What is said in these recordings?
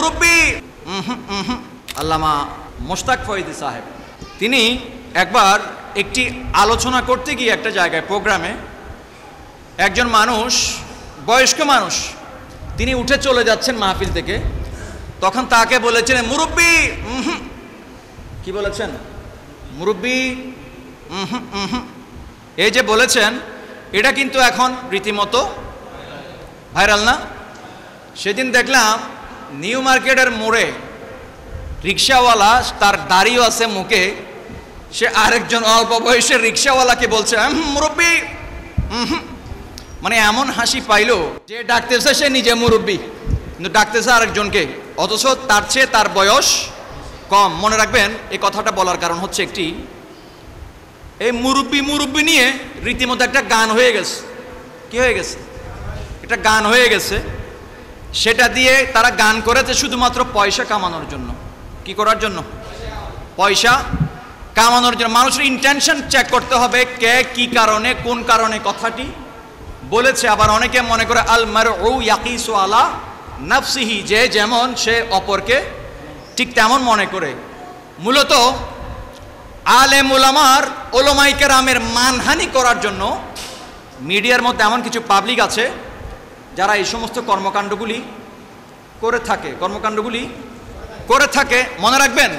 মুরব্বি। আল্লামা মোশতাক ফয়েজি সাহেব তিনি একবার একটি আলোচনা করতে গিয়ে একটা জায়গায় প্রোগ্রামে একজন মানুষ, বয়স্ক মানুষ, তিনি উঠে চলে যাচ্ছেন মাহফিল থেকে, তখন তাকে বলেছেন মুরব্বি। কি বলেছেন? মুরব্বি। এই যে বলেছেন এটা কিন্তু এখন রীতিমতো ভাইরাল না? সেদিন দেখলাম নিউ মার্কেটের মোড়ে রিক্সাওয়ালা, তার দাড়িও আছে মুখে, সে আরেকজন অল্প বয়সের রিক্সাওয়ালাকে বলছে মুরব্বি। মানে এমন হাসি পাইল যে ডাকতেছে সে নিজে মুরব্বি, কিন্তু ডাকতেছে আরেকজনকে, অথচ তার চেয়ে তার বয়স কম। মনে রাখবেন এই কথাটা বলার কারণ হচ্ছে একটি, এই মুরব্বি মুরব্বি নিয়ে রীতিমতো একটা গান হয়ে গেছে। কি হয়ে গেছে? একটা গান হয়ে গেছে। সেটা দিয়ে তারা গান করেছে শুধুমাত্র পয়সা কামানোর জন্য। কি করার জন্য? পয়সা কামানোর জন্য। মানুষের ইন্টেনশন চেক করতে হবে, কে কি কারণে, কোন কারণে কথাটি বলেছে। আবার অনেকে মনে করে আল মারউ ইয়াকিসু আলা নাফসিহি, যে যেমন সে অপরকে ঠিক তেমন মনে করে। মূলত আলেম উলামার, উলামায়ে কেরামের মানহানি করার জন্য মিডিয়ার মধ্যে এমন কিছু পাবলিক আছে যারা এই সমস্ত কর্মকাণ্ডগুলি করে থাকে। মনে রাখবেন,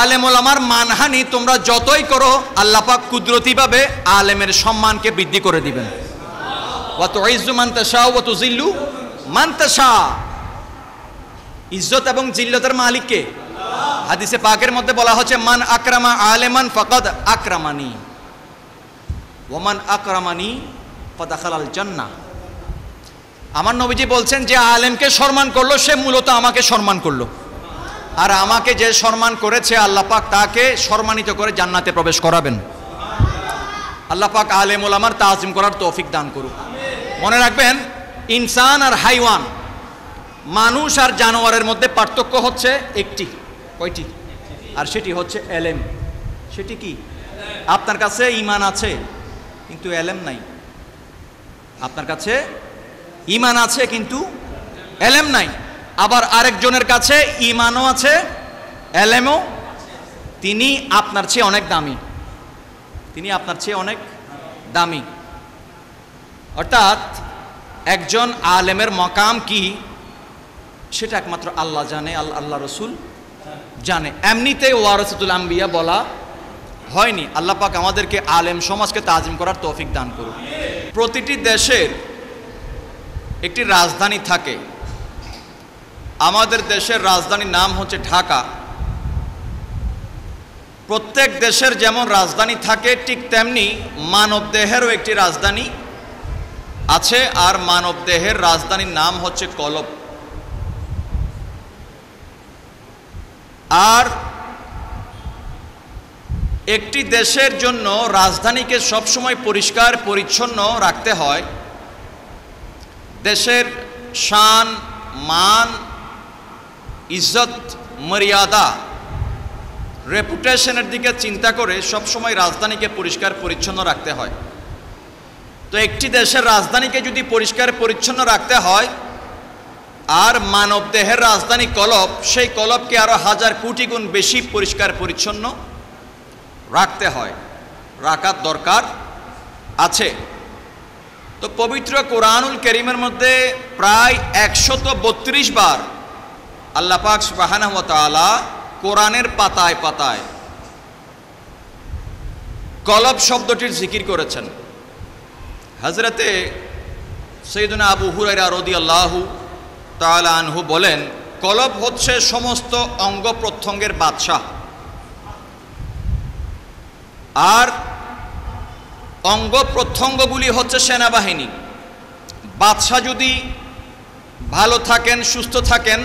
আলেম উলামার মানহানি তোমরা যতই করো, আল্লাহ পাক কুদরতিভাবে আলেমের সম্মানকে বৃদ্ধি করে দিবেন। ওয়া তুইজ্জু মান তাশা ওয়া তুযিল্লু মান তাশা। ইজ্জত এবং জিল্লতের মালিক কে? হাদিসে পাকের মধ্যে বলা হচ্ছে মান আকরামা আলেমান ফাকাদ আকরামানি ওয়া মান আকরামানি ফাদাখালাল জান্নাহ। আমার নবীজি বলছেন, যে আলেমকে সম্মান করলো সে মূলত আমাকে সম্মান করলো, আর আমাকে যে সম্মান করেছে আল্লাহ পাক তাকে সম্মানিত করে জান্নাতে প্রবেশ করাবেন। আল্লাহ পাক আলেম ওলামার তাজিম করার তৌফিক দান করুক। মনে রাখবেন, ইনসান আর হাইওয়ান, মানুষ আর জানোয়ারের মধ্যে পার্থক্য হচ্ছে একটি। কয়টি? আর সেটি হচ্ছে এলেম। সেটি কি? আপনার কাছে ঈমান আছে কিন্তু এলেম নাই। আপনার কাছে ঈমান আছে কিন্তু এলেম নাই। আবার আরেকজনের কাছে ঈমানও আছে, এলেমও, তিনি আপনার চেয়ে অনেক দামি। তিনি আপনার চেয়ে অনেক দামি। অর্থাৎ একজন আলেমের মকাম কি সেটা একমাত্র আল্লাহ জানে, আল্লাহ রসুল জানে। এমনিতে ওয়ারাসাতুল আম্বিয়া বলা হয়নি। আল্লাহ পাক আমাদেরকে আলেম সমাজকে তাজিম করার তৌফিক দান করুন। প্রতিটি দেশের একটি রাজধানী থাকে। আমাদের দেশের রাজধানীর নাম হচ্ছে ঢাকা। প্রত্যেক দেশের যেমন রাজধানী থাকে, ঠিক তেমনি মানবদেহেরও একটি রাজধানী আছে, আর মানবদেহের রাজধানীর নাম হচ্ছে কলব। আর একটি দেশের জন্য রাজধানীকে সবসময় পরিষ্কার পরিচ্ছন্ন রাখতে হয়। দেশের শান, মান, ইজ্জত, মর্যাদা, রেপুটেশনের দিকে চিন্তা করে সবসময় রাজধানীকে পরিষ্কার পরিচ্ছন্ন রাখতে হয়। তো একটি দেশের রাজধানীকে যদি পরিষ্কার পরিচ্ছন্ন রাখতে হয়, আর মানবদেহের রাজধানী কলব, সেই কলবকে আরো হাজার কোটি গুণ বেশি পরিষ্কার পরিচ্ছন্ন রাখতে হয়, রাখার দরকার আছে। তো পবিত্র কোরআনুল কারীমের মধ্যে প্রায় 132 বার আল্লাহ পাক সুবহানাহু ওয়া তাআলা কোরআনের পাতায় পাতায় কলব শব্দটির জিকির করেছেন। হযরতে সাইয়্যিদুনা আবু হুরায়রা রাদিয়াল্লাহু তাআলা আনহু বলেন, কলব হচ্ছে সমস্ত অঙ্গ প্রত্যঙ্গের বাদশা, আর অঙ্গ প্রত্যঙ্গগুলি হচ্ছে সেনাবাহিনী। বাদশা যদি ভালো থাকেন, সুস্থ থাকেন,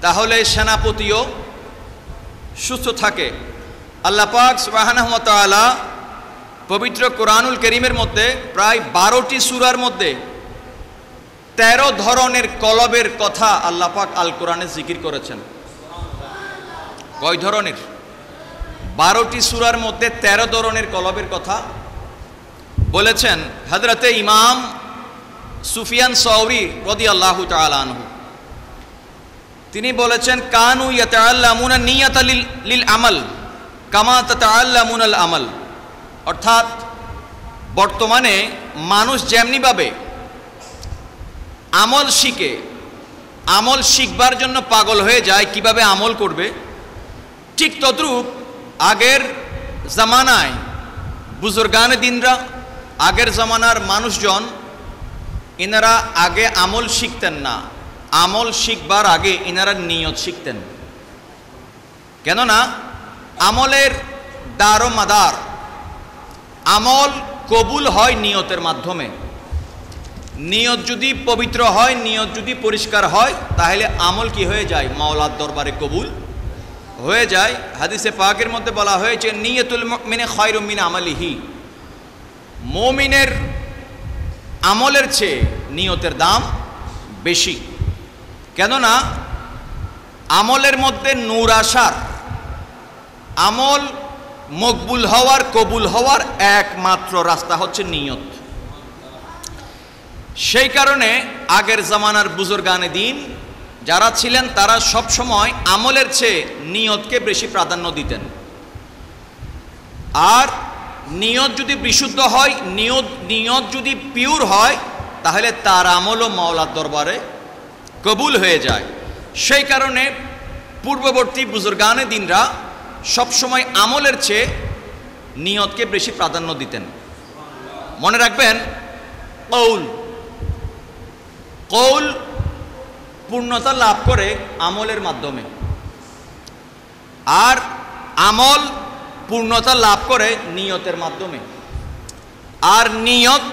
তাহলে সেনাপতিও সুস্থ থাকে। আল্লাহ পাক সুবহানাহু ওয়া তাআলা পবিত্র কোরআনুল কারীমের মধ্যে প্রায় 12টি সূরার মধ্যে 13 ধরনের কলবের কথা আল্লাহ পাক আল কোরআনে জিকির করেছেন। কয় ধরনের? 12টি সূরার মধ্যে 13 ধরনের কলবের কথা বলেছেন হযরতে ইমাম সুফিয়ান সাওরি রাদিয়াল্লাহু তাআলা আনহু। তিনি বলেছেন কানু ইয়াতাআল্লামুনা নিয়াতা লিল আমাল কামা তাতাআল্লামুনাল আমাল, অর্থাৎ বর্তমানে মানুষ যেমনিভাবে আমল শিখে, আমল শিখবার জন্য পাগল হয়ে যায় কিভাবে আমল করবে, ঠিক তদ্রূপ আগের জামানায় বুজুর্গানে দিনরা, আগের জামানার মানুষজন, এনারা আগে আমল শিখতেন না, আমল শিখবার আগে এনারা নিয়ত শিখতেন। কেননা আমলের দারো মাদার, আমল কবুল হয় নিয়তের মাধ্যমে। নিয়ত যদি পবিত্র হয়, নিয়ত যদি পরিষ্কার হয়, তাহলে আমল কি হয়ে যায়? মাওলার দরবারে কবুল হয়ে যায়। হাদিসে পাকের মধ্যে বলা হয়েছে নিয়তুল মুমিনি খায়রুম মিন আমালিহি, মুমিনের আমলের চেয়ে নিয়তের দাম বেশি। কেননা আমলের মধ্যে নূর আসার, আমল মকবুল হওয়ার, কবুল হওয়ার একমাত্র রাস্তা হচ্ছে নিয়ত। সেই কারণে আগের জামানার বুজুর্গানে দিন যারা ছিলেন তারা সব সময় আমলের চেয়ে নিয়তকে বেশি প্রাধান্য দিতেন। আর নিয়ত যদি বিশুদ্ধ হয়, নিয়ত যদি পিওর হয়, তাহলে তার আমলও মাওলার দরবারে কবুল হয়ে যায়। সেই কারণে পূর্ববর্তী বুজুর্গানে দিনরা সবসময় আমলের চেয়ে নিয়তকে বেশি প্রাধান্য দিতেন। মনে রাখবেন, কৌল পূর্ণতা লাভ করে আমলের মাধ্যমে, আর আমল পূর্ণতা লাভ করে নিয়তের মাধ্যমে, আর নিয়ত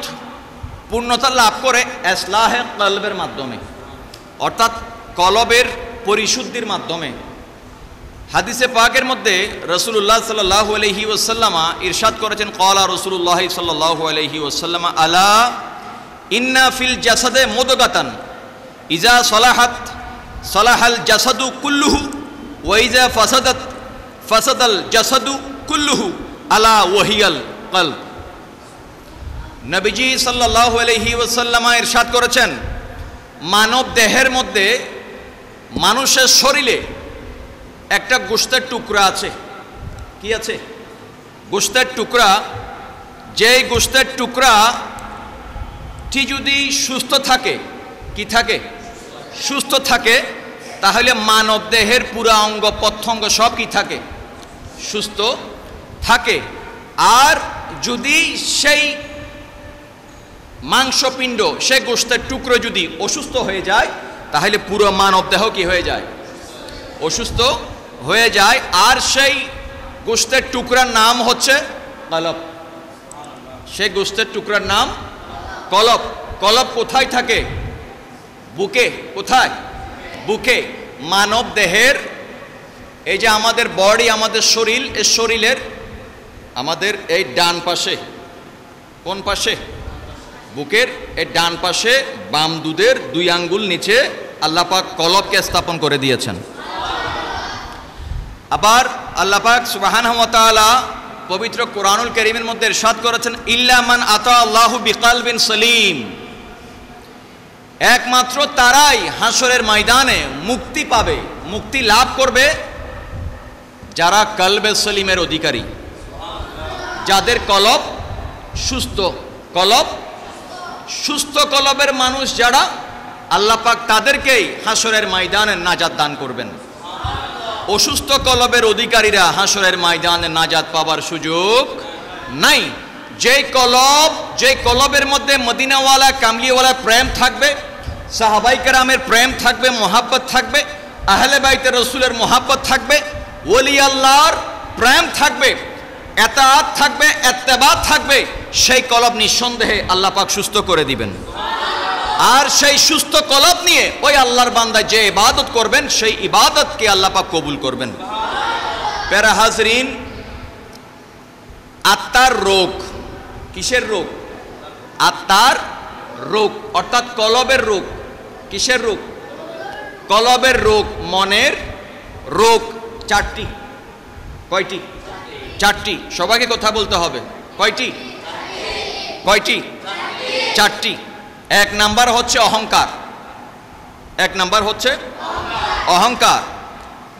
পূর্ণতা লাভ করে ইসলাহে কলবের মাধ্যমে, অর্থাৎ কলবের পরিশুদ্ধির মাধ্যমে। হাদিসে পাকের মধ্যে রাসূলুল্লাহ সাল্লাল্লাহু আলাইহি ওয়াসাল্লাম ইরশাদ করেছেন, ক্বালা রাসূলুল্লাহ সাল্লাল্লাহু আলাইহি ওয়াসাল্লাম আলা ইন্না ফিল জাসাদে মুদগাতান ইজা সলাহাত সলাহাল জাসাদু কুল্লুহু ওয়া ইজা ফাসাদাত ফাসাদাল জাসাদু কুল্লুহু আলা ওয়াহিয়াল কলব। নবীজি সাল্লাল্লাহু আলাইহি ওয়াসাল্লাম ইরশাদ করেছেন, মানব দেহের মধ্যে, মানুষের শরীরে একটা গোশতের টুকরা আছে। কি আছে? গোশতের টুকরা। যেই গোশতের টুকরাটি যদি সুস্থ থাকে, কি থাকে? সুস্থ থাকে, তাহলে মানব দেহের পুরা অঙ্গ প্রত্যঙ্গ সব কি থাকে? সুস্থ থাকে। আর যদি সেই মাংসপিণ্ড, সেই গোশতের টুকরো যদি অসুস্থ হয়ে যায়, তাহলে পুরো মানব দেহ কি হয়ে যায়? অসুস্থ হয়ে যায়। আর সেই গোশতের টুকরার নাম হচ্ছে কলব। সেই গোশতের টুকরার নাম কলব। কলব কোথায় থাকে? বুকে। কোথায়? বুকে। মানব দেহের এই যে আমাদের বডি, আমাদের শরীর, এই শরীরের আমাদের এই ডান পাশে, কোন পাশে? বুকের এই ডান পাশে বাম দুধের 2 আঙ্গুল নিচে আল্লাহ পাক কলবকে স্থাপন করে দিয়েছেন। আবার আল্লাহ পাক সুবহানাহু ওয়া তাআলা পবিত্র কোরআনুল কারীমের মধ্যে ইরশাদ করেছেন, ইল্লা মান আতা আল্লাহু বিকালবিন সলিম, একমাত্র তারাই হাসরের ময়দানে মুক্তি পাবে, মুক্তি লাভ করবে যারা কলবে সলিমের অধিকারী, যাদের কলব সুস্থ। কলব সুস্থ কলবের মানুষ যারা, আল্লাহ পাক তাদেরকেই হাসরের ময়দানে নাজাত দান করবেন। অসুস্থ কলবের অধিকারীরা হাসরের ময়দানে নাজাত পাবার সুযোগ নাই। যে কলবের মধ্যে মদিনাওয়ালা কামলিওয়ালা প্রেম থাকবে, সাহাবাই কেরামের প্রেম থাকবে, মোহাব্বত থাকবে, আহলে বাইতে রসুলের মোহাব্বত থাকবে, ওলি আল্লাহর প্রেম থাকবে, এতাআত থাকবে, ইত্তেবা থাকবে, সেই কলব নিঃসন্দেহে আল্লাহ পাক সুস্থ করে দিবেন। আর সেই সুস্থ কলব নিয়ে ওই আল্লাহর বান্দা যে ইবাদত করবেন, সেই ইবাদতকে আল্লাহ পাক কবুল করবেন। প্যারা হাজরিন, আত্মার রোগ। কিসের রোগ? আত্মার রোগ, অর্থাৎ কলবের রোগ। কিসের রোগ? কলবের রোগ, মনের রোগ। 4টি। কয়টি? 4টি। সবাইকে কথা বলতে হবে। কয়টি? কয়টি? 4টি। 1 নাম্বার হচ্ছে অহংকার। 1 নাম্বার হচ্ছে অহংকার।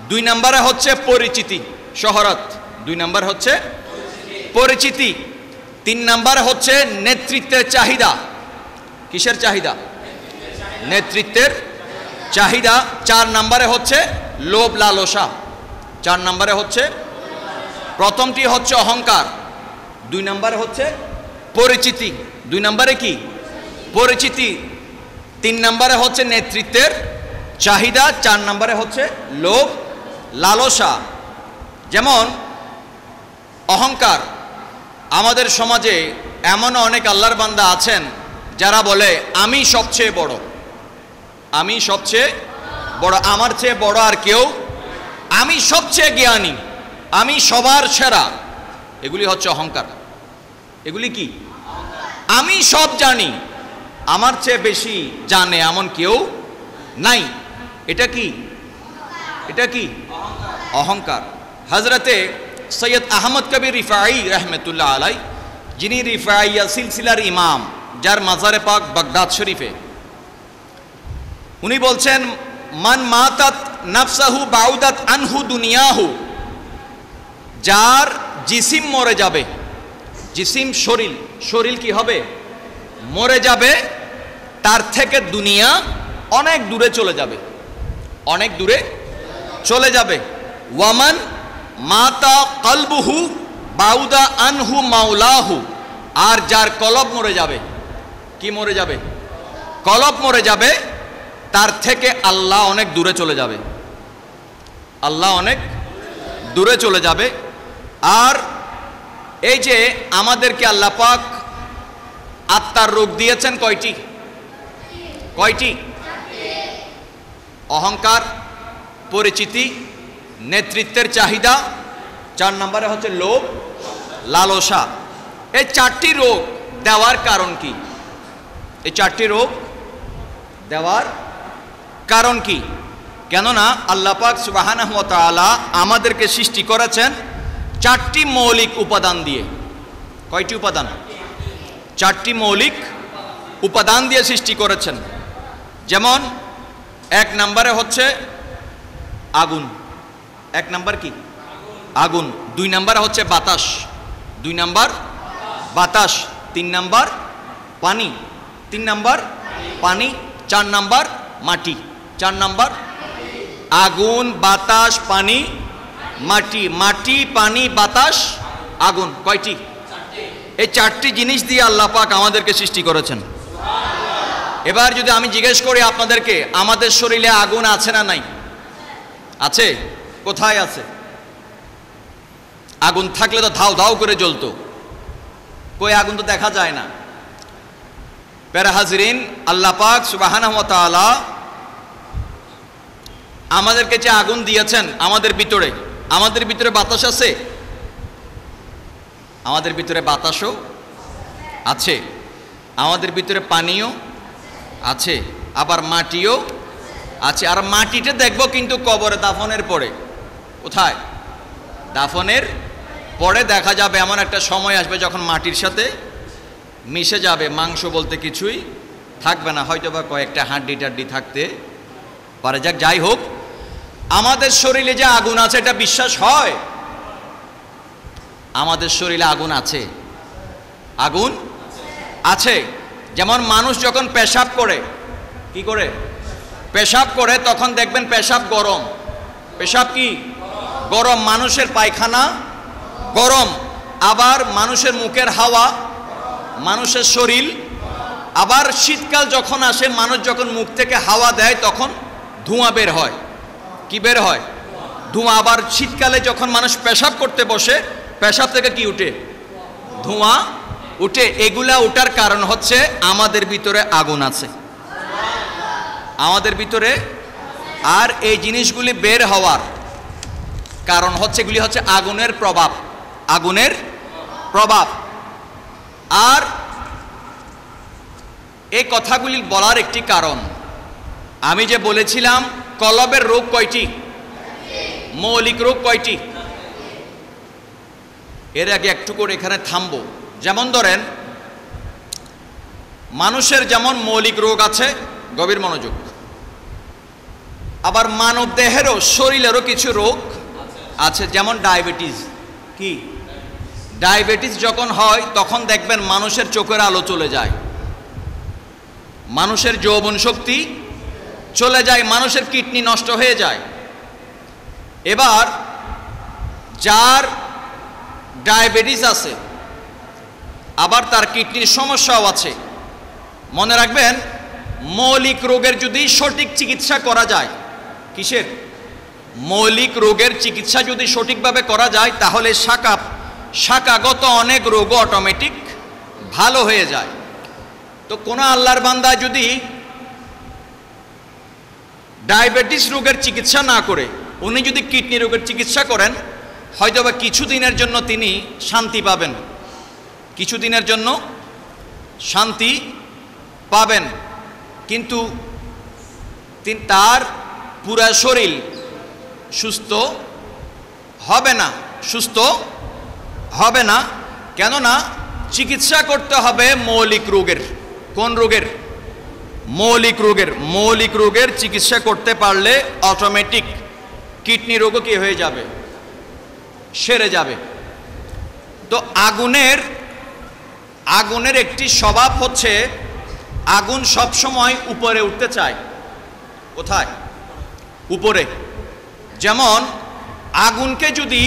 2 নম্বরে হচ্ছে পরিচিতি, শহরত। 2 নম্বর হচ্ছে পরিচিতি। 3 নম্বরে হচ্ছে নেতৃত্বের চাহিদা। কিসের চাহিদা? নেতৃত্বের চাহিদা। 4 নম্বরে হচ্ছে লোভ লালসা। 4 নম্বরে হচ্ছে, প্রথমটি হচ্ছে অহংকার, 2 নম্বরে হচ্ছে পরিচিতি। 2 নম্বরে কি? পরিচিতি। 3 নম্বরে হচ্ছে নেতৃত্বের চাহিদা। 4 নম্বরে হচ্ছে লোভ লালসা। যেমন অহংকার, আমাদের সমাজে এমন অনেক আল্লাহর বান্দা আছেন যারা বলে আমি সবচেয়ে বড়, আমি সবচেয়ে বড়, আমার চেয়ে বড় আর কেউ, আমি সবচেয়ে জ্ঞানী, আমি সবার সেরা। এগুলি হচ্ছে অহংকার। এগুলি কি? আমি সব জানি, আমার চেয়ে বেশি জানে এমন কেউ নাই। এটা কি? এটা কি? অহংকার। হযরতে সৈয়দ আহমদ কবির রিফাই রহমতুল্লাহ আলাই, যিনি রিফাইয়া সিলসিলার ইমাম, যার মাজারে পাক বাগদাদ শরীফে, উনি বলছেন মান মাতাত নাফসাহু বাউদাত আনহু দুনিয়াহু, যার জিসিম মরে যাবে, জিসিম শরীর, শরীর কি হবে? মরে যাবে, তার থেকে দুনিয়া অনেক দূরে চলে যাবে, অনেক দূরে চলে যাবে। ওয়ামান মাতা কলবুহু বাউদা আনহু মাওলাহু, আর যার কলব মরে যাবে, কি মরে যাবে? কলব মরে যাবে, তার থেকে আল্লাহ অনেক দূরে চলে যাবে, আল্লাহ অনেক দূরে চলে যাবে। আর এই যে আমাদেরকে আল্লাহ পাক আত্মার রোগ দিয়েছেন কয়টি? কয়টি? অহংকার, পরিচিতি, নেতৃত্বের চাহিদা, 4 নম্বরে হচ্ছে লোভ লালসা। এই 4টি রোগ দেওয়ার কারণ কি? এই 4টি রোগ দেওয়ার কারণ কি? কেননা আল্লাহ পাক সুবহানাহু ওয়া তাআলা আমাদেরকে সৃষ্টি করেছেন 4টি মৌলিক উপাদান দিয়ে। কয়টি উপাদান? 4টি মৌলিক উপাদান দিয়ে সৃষ্টি করেছেন। যেমন 1 নম্বরে হচ্ছে আগুন। 1 নম্বর কি? আগুন। 2 নম্বরে হচ্ছে বাতাস। 2 নম্বর বাতাস। 3 নম্বর পানি। 3 নম্বর পানি। 4 নম্বর মাটি। 4 নম্বর আগুন, বাতাস, পানি, মাটি। মাটি, পানি, বাতাস, আগুন। কয়টি? এই 4টি জিনিস দিয়ে আল্লাহ পাক আমাদেরকে সৃষ্টি করেছেন। এবার যদি আমি জিজ্ঞেস করি আপনাদেরকে, আমাদের শরীরে আগুন আছে না নাই? আছে। কোথায় আছে? আগুন থাকলে তো ধাউ ধাউ করে জ্বলতো, কই আগুন তো দেখা যায় না। প্যারা হাজরিন, আল্লাহ পাক সুবহানাহু ওয়া তাআলা আমাদেরকে যে আগুন দিয়েছেন আমাদের ভিতরে, আমাদের ভিতরে বাতাস আছে, আমাদের ভিতরে বাতাসও আছে, আমাদের ভিতরে পানিও আছে, আবার মাটিও আছে। আর মাটিটা দেখব কিন্তু কবরে দাফনের পরে। কোথায়? দাফনের পরে দেখা যাবে এমন একটা সময় আসবে যখন মাটির সাথে মিশে যাবে, মাংস বলতে কিছুই থাকবে না, হয়তো বা কয়েকটা হাড্ডি টাড্ডি থাকতে পারে। যাক, যাই হোক, আমাদের শরীরে যে আগুন আছে এটা বিশ্বাস হয়? আমাদের শরীরে আগুন আছে, আগুন আছে। যেমন মানুষ যখন পেশাব করে, কি করে? পেশাব করে, তখন দেখবেন পেশাব গরম। পেশাব কি? গরম। মানুষের পায়খানা গরম, আবার মানুষের মুখের হাওয়া, মানুষের শরীর। আবার শীতকাল যখন আসে, মানুষ যখন মুখ থেকে হাওয়া দেয় তখন ধোঁয়া বের হয়। কি বের হয়? ধোঁয়া। আবার শীতকালে যখন মানুষ পেশাব করতে বসে, পেশাব থেকে কি উঠে? ধোঁয়া উঠে। এগুলা ওঠার কারণ হচ্ছে আমাদের ভিতরে আগুন আছে, আমাদের ভিতরে। আর এই জিনিসগুলি বের হওয়ার কারণ হচ্ছে, এগুলি হচ্ছে আগুনের প্রভাব, আগুনের প্রভাব। আর এই কথাগুলি বলার একটি কারণ, আমি যে বলেছিলাম কলবের রোগ কয়টি? মৌলিক রোগ কয়টি? এর আগে একটু করে এখানে থামবো। যেমন ধরেন, মানুষের যেমন মৌলিক রোগ আছে, গভীর মনোযোগ, আবার মানব দেহেরও শরীরেরও কিছু রোগ আছে, যেমন ডায়াবেটিস। কি ডায়াবেটিস যখন হয় তখন দেখবেন মানুষের চোখের আলো চলে যায়, মানুষের যৌবন শক্তি চলে যায়, মানুষের কিডনি নষ্ট হয়ে যায়। এবার যার ডায়াবেটিস আছে আবার তার কিডনির সমস্যাও আছে, মনে রাখবেন মৌলিক রোগের যদি সঠিক চিকিৎসা করা যায়, কিসের মৌলিক রোগের চিকিৎসা যদি সঠিকভাবে করা যায় তাহলে শাখাগত অনেক রোগও অটোমেটিক ভালো হয়ে যায়। তো কোনো আল্লাহর বান্দা যদি ডায়াবেটিস রোগের চিকিৎসা না করে উনি যদি কিডনি রোগের চিকিৎসা করেন, হয়তোবা কিছুদিনের জন্য তিনি শান্তি পাবেন, কিছুদিনের জন্য শান্তি পাবেন, কিন্তু তার পুরা শরীর সুস্থ হবে না, কেননা চিকিৎসা করতে হবে মৌলিক রোগের। কোন রোগের? মৌলিক রোগের চিকিৎসা করতে পারলে অটোমেটিক কিডনি রোগও কি হয়ে যাবে? সেরে যাবে। তো আগুনের একটি স্বভাব হচ্ছে আগুন সব সময় উপরে উঠতে চায়। কোথায়? উপরে। যেমন আগুনকে যদি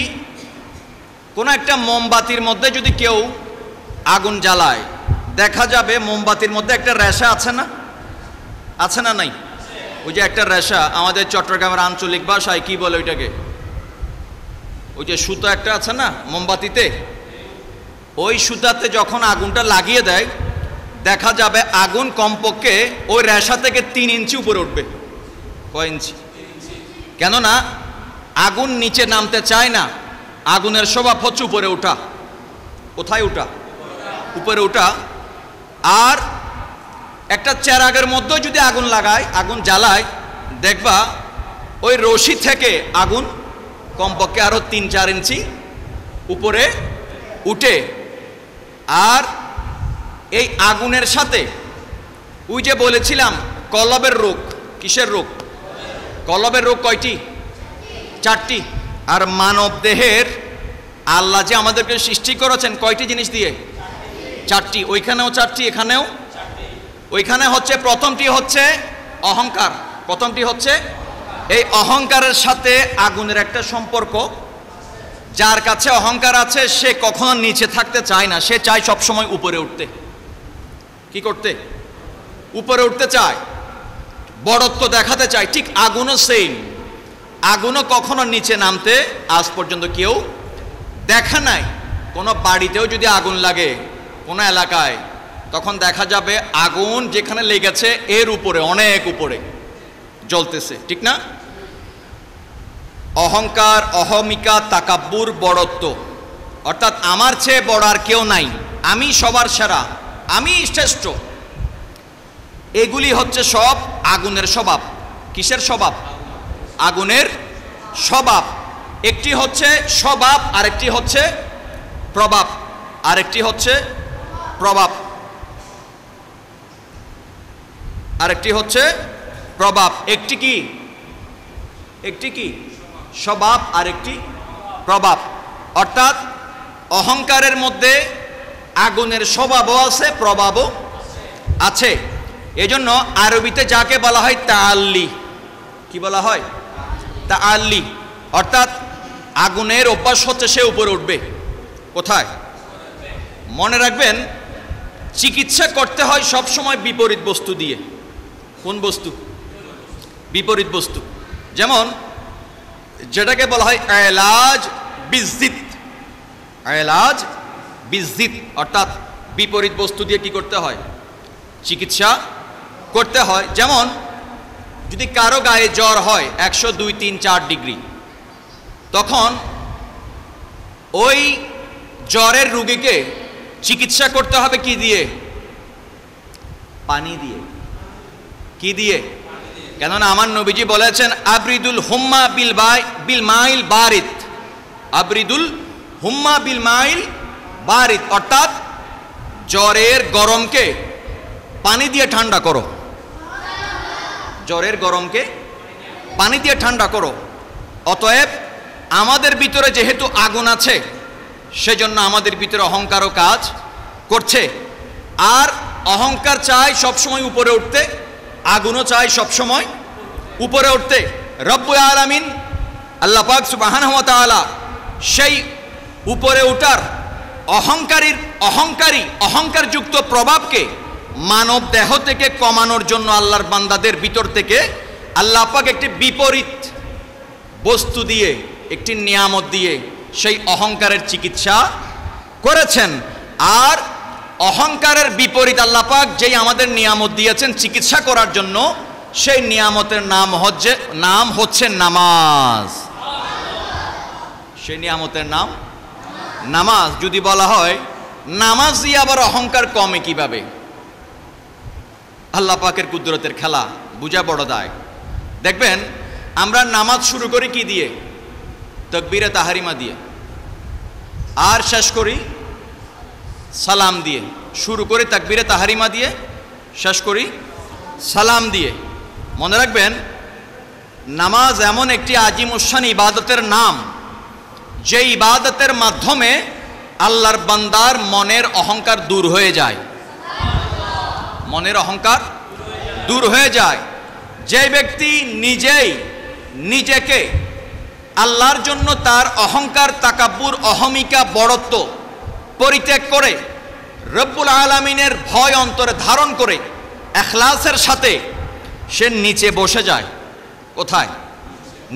কোনো একটা মোমবাতির মধ্যে যদি কেউ আগুন জ্বালায়, দেখা যাবে মোমবাতির মধ্যে একটা রেশা আছে না নাই? ওই যে একটা রেশা, আমাদের চট্টগ্রামের আঞ্চলিক ভাষায় কি বলে ওইটাকে? ওই যে সুতো একটা আছে না মোমবাতিতে, ওই সুতাতে যখন আগুনটা লাগিয়ে দেয় দেখা যাবে আগুন কমপক্ষে ওই রেশা থেকে 3 ইঞ্চি উপরে উঠবে। কয় ইঞ্চি? কেননা আগুন নিচে নামতে চায় না, আগুনের স্বভাব হচ্ছে উপরে ওঠা। কোথায় ওঠা? উপরে ওঠা। আর একটা চেরাগের মধ্যে যদি আগুন জ্বালায় দেখবা ওই রশি থেকে আগুন কমপক্ষে আরো 3-4 ইঞ্চি উপরে উঠে। আর এই আগুনের সাথে ওই যে বলেছিলাম কলবের রোগ। কিসের রোগ? কলবের রোগ কয়টি? 4টি। আর মানব দেহের আল্লাহ যে আমাদেরকে সৃষ্টি করেছেন কয়টি জিনিস দিয়ে? 4টি। ওইখানেও 4টি, এখানেও। ওইখানে হচ্ছে প্রথমটি হচ্ছে অহংকার। প্রথমটি হচ্ছে এই অহংকারের সাথে আগুনের একটা সম্পর্ক। যার কাছে অহংকার আছে সে কখনো নিচে থাকতে চায় না, সে চায় সবসময় উপরে উঠতে। কি করতে? উপরে উঠতে চায়, বড়ত্ব দেখাতে চায়। ঠিক আগুনও সেম, আগুনও কখনো নিচে নামতে আজ পর্যন্ত কেউ দেখা নাই। কোনো বাড়িতেও যদি আগুন লাগে কোনো এলাকায়, তখন দেখা যাবে আগুন যেখানে লেগেছে এর উপরে, অনেক উপরে জ্বলতেছে, ঠিক না? অহংকার, অহমিকা, তাকাব্বুর, বড়ত্ব, অর্থাৎ আমার চেয়ে বড় আর কেউ নাই, আমি সবার সেরা, আমি শ্রেষ্ঠ, এগুলি হচ্ছে সব আগুনের স্বভাব। কিসের স্বভাব? আগুনের স্বভাব। একটি হচ্ছে স্বভাব, আরেকটি হচ্ছে প্রভাব। আরেকটি হচ্ছে প্রভাব, আরেকটি হচ্ছে প্রভাব। একটি কি স্বভাব, আরেকটি প্রভাব। অর্থাৎ অহংকারের মধ্যে আগুনের স্বভাবও আছে, প্রভাবও আছে। এজন্য আরবিতে যাকে বলা হয় তাআল্লি। কি বলা হয়? তাআল্লি। অর্থাৎ আগুনের অভ্যাস হচ্ছে সে উপরে উঠবে। কোথায়? মনে রাখবেন চিকিৎসা করতে হয় সব সময় বিপরীত বস্তু দিয়ে। কোন বস্তু? বিপরীত বস্তু। যেমন যেটাকে বলা হয় ইলাজ বিজিত। ইলাজ বিজিত অর্থাৎ বিপরীত বস্তু দিয়ে কি করতে হয়? চিকিৎসা করতে হয়। যেমন যদি কারো গায়ে জ্বর হয় 100, 2, 3, 4 ডিগ্রি, তখন ওই জ্বরের রোগীকে চিকিৎসা করতে হবে কি দিয়ে? পানি দিয়ে। কি দিয়ে? কেননা আমার নবীজি বলেছেন আবরিদুল হুম্মা বিল মাইল বারিদ। আবরিদুল হুম্মা বিল মাইল বারিদ অর্থাৎ জ্বরের গরমকে পানি দিয়ে ঠান্ডা করো। জ্বরের গরমকে পানি দিয়ে ঠান্ডা করো। অতএব আমাদের ভিতরে যেহেতু আগুন আছে, সেজন্য আমাদের ভিতরে অহংকারও কাজ করছে। আর অহংকার চায় সবসময় উপরে উঠতে, আগুনও চায় সবসময় উপরে উঠতে। রব্বুল আলামিন আল্লাহ পাক সুবহানাহু ওয়া তাআলা সেই উপরে ওঠার অহংকারযুক্ত প্রভাবকে মানব দেহ থেকে কমানোর জন্য আল্লাহর বান্দাদের ভিতর থেকে আল্লাহ পাক একটি বিপরীত বস্তু দিয়ে, একটি নিয়ামত দিয়ে সেই অহংকারের চিকিৎসা করেছেন। আর অহংকারের বিপরীত আল্লাহ পাক যেই আমাদের নিয়ামত দিয়েছেন চিকিৎসা করার জন্য, সেই নিয়ামতের নাম হচ্ছে নামাজ। সেই নিয়ামতের নাম নামাজ। যদি বলা হয় নামাজ দিয়ে আবার অহংকার কমে কিভাবে, আল্লাহ পাকের কুদরতের খেলা, বুঝা বড় দায়। দেখবেন আমরা নামাজ শুরু করি কি দিয়ে? তাকবীরে তাহরিমা দিয়ে, আর শেষ করি সালাম দিয়ে। শুরু করি তাকবীরে তাহরিমা দিয়ে, শেষ করি সালাম দিয়ে। মনে রাখবেন নামাজ এমন একটি আজিমুশান ইবাদতের নাম, যে ইবাদতের মাধ্যমে আল্লাহর বান্দার মনের অহংকার দূর হয়ে যায়। মনের অহংকার দূর হয়ে যায়। যে ব্যক্তি নিজেকে আল্লাহর জন্য তার অহংকার, তাকাব্বুর, অহমিকা, বড়ত্ব পরিত্যাগ করে রব্বুল আলামিনের ভয় অন্তরে ধারণ করে ইখলাসের সাথে সে নিচে বসে যায়। কোথায়?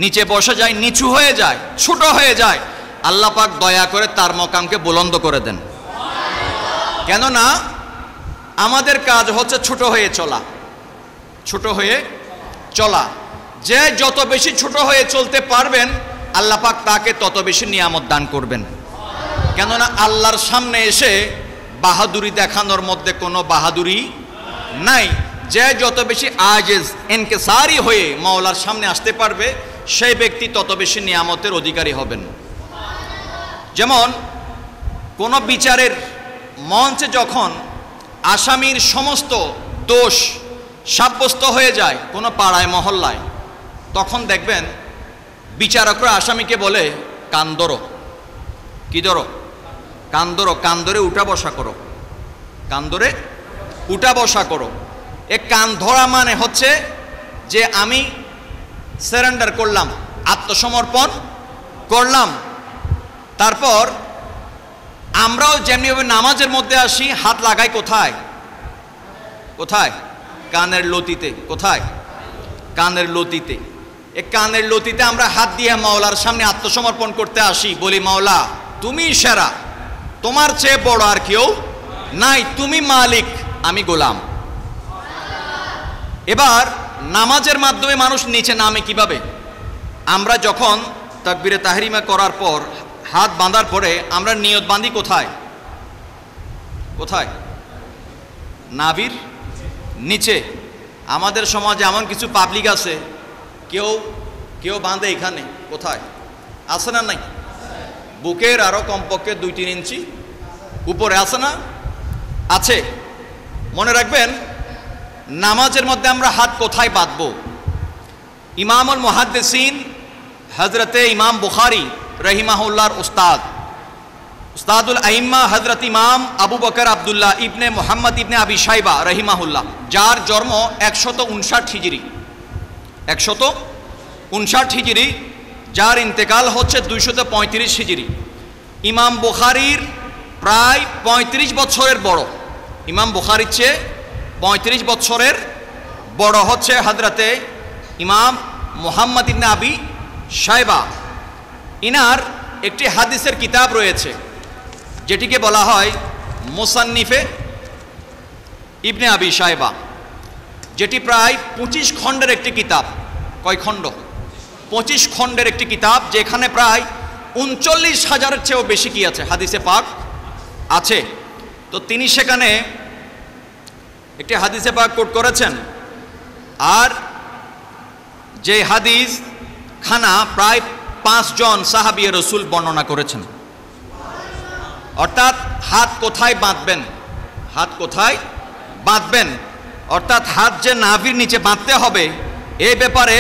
নিচে বসে যায়, নিচু হয়ে যায়, ছোট হয়ে যায়। আল্লাহ পাক দয়া করে তার মকামকে বুলন্দ করে দেন। কেননা আমাদের কাজ হচ্ছে ছোট হয়ে চলা, ছোট হয়ে চলা। যে যত বেশি ছোট হয়ে চলতে পারবেন আল্লাহ পাক তাকে তত বেশি নিয়ামত দান করবেন। কেননা আল্লাহর সামনে এসে বাহাদুরি দেখানোর মধ্যে কোনো বাহাদুরি নাই। যে যত বেশি আজেজ, ইনকিসারি হয়ে মাওলার সামনে আসতে পারবে, সেই ব্যক্তি তত বেশি নিয়ামতের অধিকারী হবেন। যেমন কোনো বিচারের মঞ্চে যখন আসামির সমস্ত দোষ সাব্যস্ত হয়ে যায় কোনো পাড়ায় মহল্লায়, তখন দেখবেন বিচারকরা আসামিকে বলে কান ধরো। কি ধরো? কান ধরো। কান ধরে উঠা বসা করো। কান ধরে উঠা বসা করো। এ কান ধরা মানে হচ্ছে যে আমি সারেন্ডার করলাম, আত্মসমর্পণ করলাম। তারপর আমরাও যেমনিভাবে নামাজের মধ্যে আসি, হাত লাগাই কোথায়? কোথায়? কানের লতিতে। কোথায়? কানের লতিতে। এ কানের লতিতে আমরা হাত দিয়ে মাওলার সামনে আত্মসমর্পণ করতে আসি, বলি মাওলা তুমি সেরা, তোমার চেয়ে বড় আর কেউ নাই, তুমি মালিক, আমি গোলাম। এবার নামাজের মাধ্যমে মানুষ নিচে নামে কিভাবে? আমরা যখন তাকবীরে তাহরিমা করার পর, হাত বাঁধার পরে আমরা নিয়ত বাঁধি কোথায়? কোথায়? নাভির নিচে। আমাদের সমাজে এমন কিছু পাবলিক আছে, কেউ বাঁধে এখানে। কোথায়? আছে না নাই? বুকের আরো কমপক্ষে 2-3 ইঞ্চি উপরে আছে না? আছে। মনে রাখবেন নামাজের মধ্যে আমরা হাত কোথায় বাঁধবো? ইমামুল মুহাদ্দিসিন হযরতে ইমাম বুখারী রহিমাহুল্লাহর উস্তাদুল আইম্মা হযরত ইমাম আবু বকর আব্দুল্লাহ ইবনে মুহাম্মদ ইবনে আবি শাইবা রহিমাহুল্লাহ, যার জন্ম 159 হিজরি, 159 হিজরি, যার ইন্তেকাল হচ্ছে 235 হিজরি। ইমাম বুখারীর প্রায় 35 বছরের বড়। ইমাম বুখারীর চেয়ে 35 বছরের বড় হচ্ছে হযরতে ইমাম মুহাম্মদ ইবনে আবি শাইবা। ইনার একটি হাদিসের কিতাব রয়েছে যেটিকে বলা হয় মুসান্নিফে ইবনে আবি শাইবা, যেটি প্রায় 25 খণ্ডের একটি কিতাব। কয় খণ্ড? 25 খণ্ডের একটি কিতাব, যেখানে প্রায় 39,000-এর চেয়েও বেশি কি আছে? হাদিসে পাক আছে। তো তিনি সেখানে একটি হাদিসে পাক কোট করেছেন, আর যে হাদিস খানা প্রায় 5 জন সাহাবী রাসূল বর্ণনা করেছেন। অর্থাৎ হাত কোথায় বাঁধবেন? হাত কোথায় বাঁধবেন? অর্থাৎ হাত যে নাভির নিচে বাঁধতে হবে, এই ব্যাপারে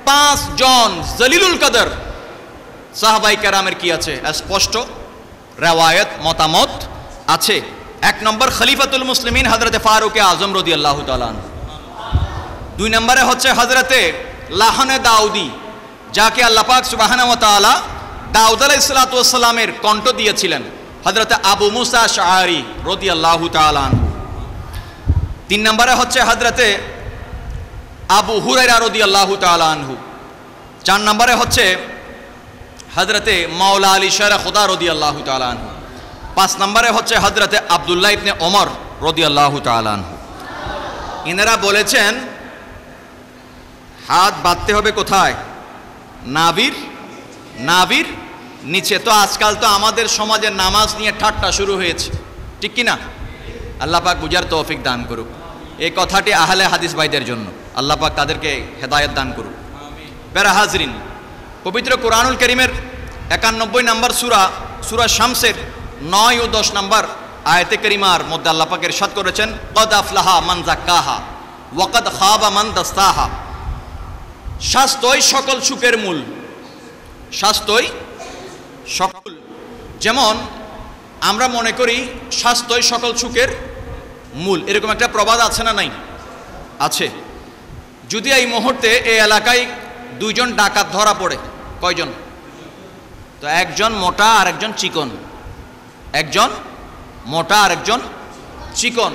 5 জন জলিলুল কদর সাহাবায়ে কেরামের কি আছে স্পষ্ট রিওয়ায়াত মতামত আছে। 1 নম্বর খলিফাতুল মুসলিমিন হযরতে ফারুক আজম রাদিয়াল্লাহু তাআলা। 2 নম্বরে হচ্ছে হযরতে লাহনে দাউদি, যাকে আল্লাহ পাক সুবহানাহু ওয়া তাআলা দাউদ আলাইহিস সালাতু ওয়াস সালামের কণ্ঠ দিয়েছিলেন, হযরতে আবু মুসা আশআরী রাদিয়াল্লাহু তাআলা। 3 নম্বরে হচ্ছে হযরতে আবু হুরায়রা রাদিয়াল্লাহু তাআলা আনহু। 4 নম্বরে হচ্ছে হযরতে মাওলা আলী শাহ খুদা রাদিয়াল্লাহু তাআলা আনহু। 5 নম্বরে হচ্ছে হযরতে আব্দুল্লাহ ইবনে ওমর রাদিয়াল্লাহু তাআলা আনহু। ইনারা বলেছেন হাত বাঁধতে হবে কোথায়? নাভির নিচে। তো আজকাল তো আমাদের সমাজে নামাজ নিয়ে ঠাট্টা শুরু হয়েছে, ঠিক কি না? আল্লাহ পাক বুঝার তৌফিক দান করুক। এই কথাটি আহলে হাদিস ভাইদের জন্য, আল্লাহ পাক তাদেরকে হেদায়েত দান করুক। প্যারা হাজরিন, পবিত্র কোরআনুল কারীমের 91 নম্বর সূরা শামসের 9 ও 10 নম্বর আয়াতে কারিমার মধ্যে আল্লাহ পাক ইরশাদ করেছেন, কদ আফলাহা মান যাক্কাহা ওয়া কদ খাবা মান দাস্তাহা। স্বাস্থ্যই সকল সুখের মূল। স্বাস্থ্যই সকল, যেমন আমরা মনে করি স্বাস্থ্যই সকল সুখের মূল, এরকম একটা প্রবাদ আছে না নাই? আছে। যদি এই মুহূর্তে এই এলাকায় 2 জন ডাকাত ধরা পড়ে, কয়জন? তো একজন মোটা আর একজন চিকন, একজন মোটা আর একজন চিকন।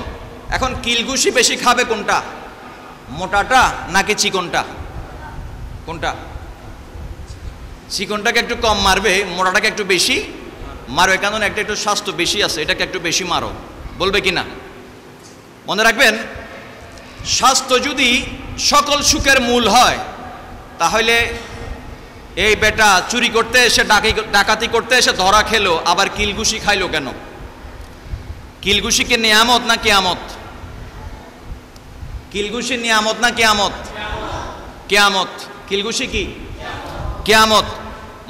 এখন কিলঘুষি বেশি খাবে কোনটা? মোটাটা নাকি চিকনটা? কোনটা? চিকনটাকে একটু কম মারবে, মোটাটাকে একটু বেশি মারবে, কারণ একটা একটু স্বাস্থ্য বেশি আছে, এটাকে একটু বেশি মারো, বলবে কি না? মনে রাখবেন, স্বাস্থ্য যদি সকল সুখের মূল হয়, তাহলে এই বেটা চুরি করতে এসে ডাকাতি করতে এসে ধরা খেলো, আবার কিলঘুষি খাইলো কেন? কিলঘুষি কি নিয়ামত না কিয়ামত? কিলঘুষি নিয়ামত না কিয়ামত? কিয়ামত। কিলঘুষি কি? কিয়ামত।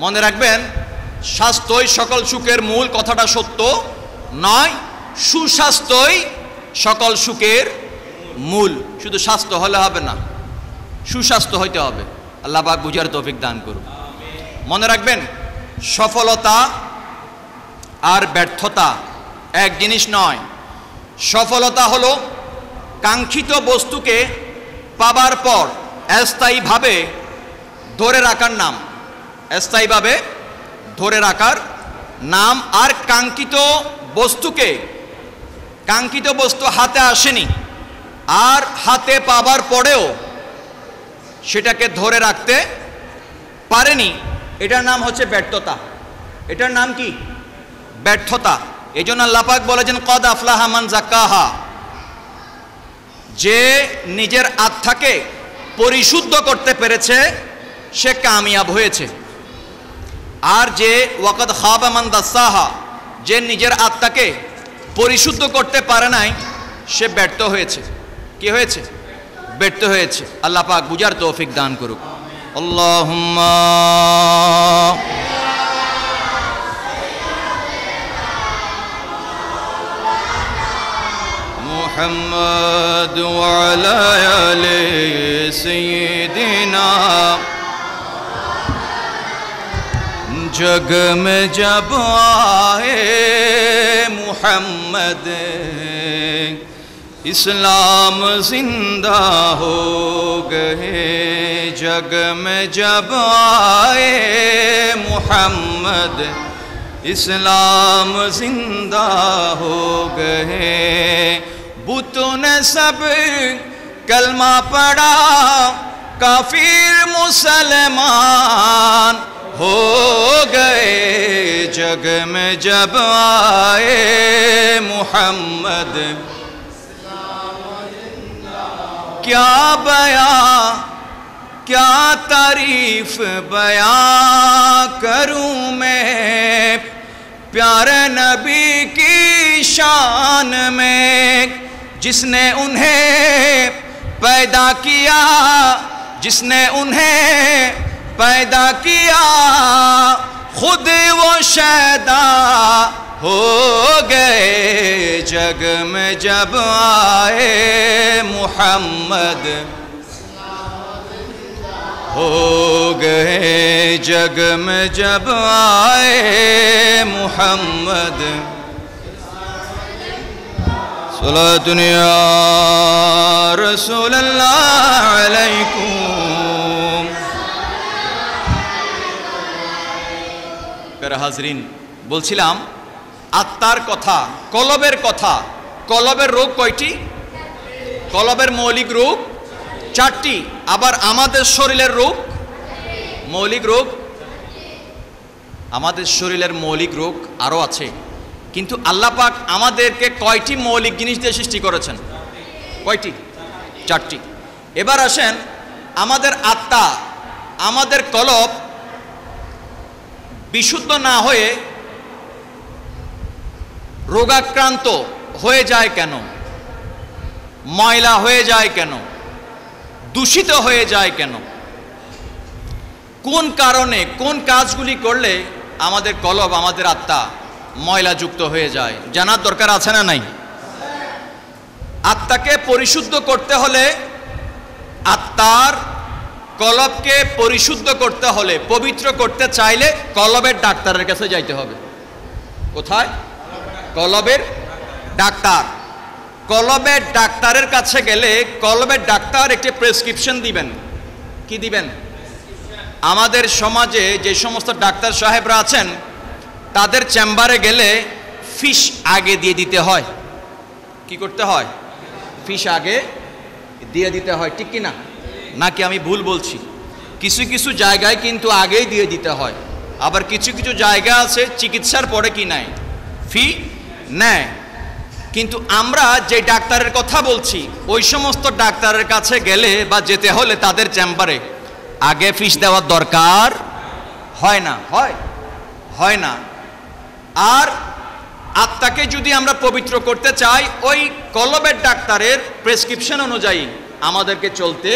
মনে রাখবেন, স্বাস্থ্যই সকল সুখের মূল কথাটা সত্য নয়, সুস্বাস্থ্যই সকল সুখের মূল। শুধু স্বাস্থ্য হলে হবে না, সুস্বাস্থ্য হইতে হবে। আল্লাহ পাক বুঝার তৌফিক দান করুন। মনে রাখবেন, সফলতা আর ব্যর্থতা এক জিনিস নয়। সফলতা হলো কাঙ্ক্ষিত বস্তুকে পাবার পর স্থায়ীভাবে ধরে রাখার নাম, স্থায়ীভাবে ধরে রাখার নাম। আর কাঙ্ক্ষিত বস্তু হাতে আসেনি আর হাতে পাবার পরেও সেটাকে ধরে রাখতে পারেনি, এটার নাম হচ্ছে ব্যর্থতা। এটার নাম কি? ব্যর্থতা। এই জন্য আল্লাহ পাক বলেছেন, কদ আফলাহা মান যাক্কাহা, যে নিজের আত্মাকে পরিশুদ্ধ করতে পেরেছে সে কামিয়াব হয়েছে। আর যে ওয়াকদ খাবা মান দাস্সাহা, যে নিজের আত্মাকে পরিশুদ্ধ করতে পারে নাই, সে ব্যর্থ হয়েছে। কি হয়েছে? ব্যর্থ হয়েছে। আল্লাহ পাক বুঝার তৌফিক দান করুক। আল্লাহুম্মা মুহাম্মাদ ওয়া আলা আলি সাইয়্যিদিনা। जग में जब आए मुहम्मद, इस्लाम जिंदा हो गए। जग में जब आए मुहम्मद, इस्लाम जिंदा हो गए। बुतों ने सब कलमा पढ़ा, काफिर मुसलमान हो गए। जग में जब आए मुहम्मद, क्या बयां क्या तारीफ बयां करूं मैं प्यारे नबी की शान में। जिसने उन्हें पैदा किया, जिसने उन्हें पैदा किया, खुद वो शैदा हो गए। जग में जब आए मुहम्मद, हो गए जग में जब आए मोहम्मद सलातुन या रसूलल्लाह अलैकुम। प्यारे हाजरीन, বলছিলাম আত্মার কথা, কলবের কথা। কলবের রোগ কয়টি? কলবের মৌলিক রোগ 4টি। আবার আমাদের শরীরের রোগ, মৌলিক রোগ, আমাদের শরীরের মৌলিক রোগ আরও আছে। কিন্তু আল্লাহ পাক আমাদেরকে কয়টি মৌলিক জিনিস দিয়ে সৃষ্টি করেছেন? কয়টি? 4টি। এবার আসেন, আমাদের আত্মা, আমাদের কলব বিশুদ্ধ না হয়ে রোগাক্রান্ত হয়ে যায় কেন? ময়লা হয়ে যায় কেন? দূষিত হয়ে যায় কেন? কোন কারণে, কোন কাজগুলি করলে আমাদের কলব, আমাদের আত্মা ময়লাযুক্ত হয়ে যায়? জানার দরকার আছে না নাই? আত্মাকে পরিশুদ্ধ করতে হলে, আত্মার কলবকে পরিশুদ্ধ করতে হলে, পবিত্র করতে চাইলে কলবের ডাক্তারের কাছে যাইতে হবে। কোথায়? কলবের ডাক্তার। কলবের ডাক্তারের কাছে গেলে কলবের ডাক্তার একটি প্রেসক্রিপশন দিবেন। কি দিবেন? আমাদের সমাজে যে সমস্ত ডাক্তার সাহেবরা আছেন তাদের চেম্বারে গেলে ফিস আগে দিয়ে দিতে হয়। কি করতে হয়? ফিস আগে দিয়ে দিতে হয়, ঠিক কি না? নাকি আমি ভুল বলছি? কিছু কিছু জায়গায় কিন্তু আগেই দিয়ে দিতে হয়, আবার কিছু কিছু জায়গা আছে চিকিৎসার পরে কি নেয়, ফি নেয়। কিন্তু আমরা যে ডাক্তারের কথা বলছি ওই সমস্ত ডাক্তারের কাছে গেলে বা যেতে হলে তাদের চেম্বারে আগে ফিস দেওয়ার দরকার হয় না, হয় না। আর আত্মাকে যদি আমরা পবিত্র করতে চাই ওই কলবের ডাক্তারের প্রেসক্রিপশন অনুযায়ী আমাদেরকে চলতে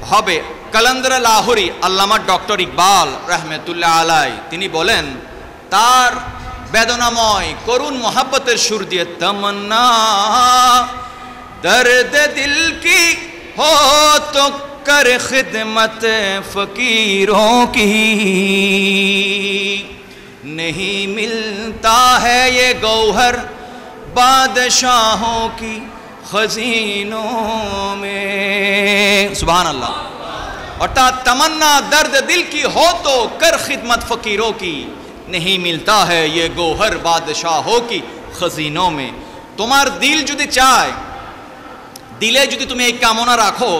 হবে। কালান্দর লাহোরি আল্লামা ডক্টর ইকবাল রহমতুল্লাহ আলাই তিনি বলেন, তার বেদনাময় করুণ মোহাব্বতের সুর দিয়ে, তমন্না দর্দ দিল কি হো তো कर खिदमत फकीरों की, नहीं मिलता है ये गौहर बादशाहों की खजीनों में। सुभान अल्लाह। अर्थात तमन्ना दर्द दिल की हो तो कर खिदमत फकीरों की, नहीं मिलता है ये गौहर बादशाहों की खजीनों में। তোমার দিল যদি চায়, দিলে যদি তুমি এই কামনা রাখো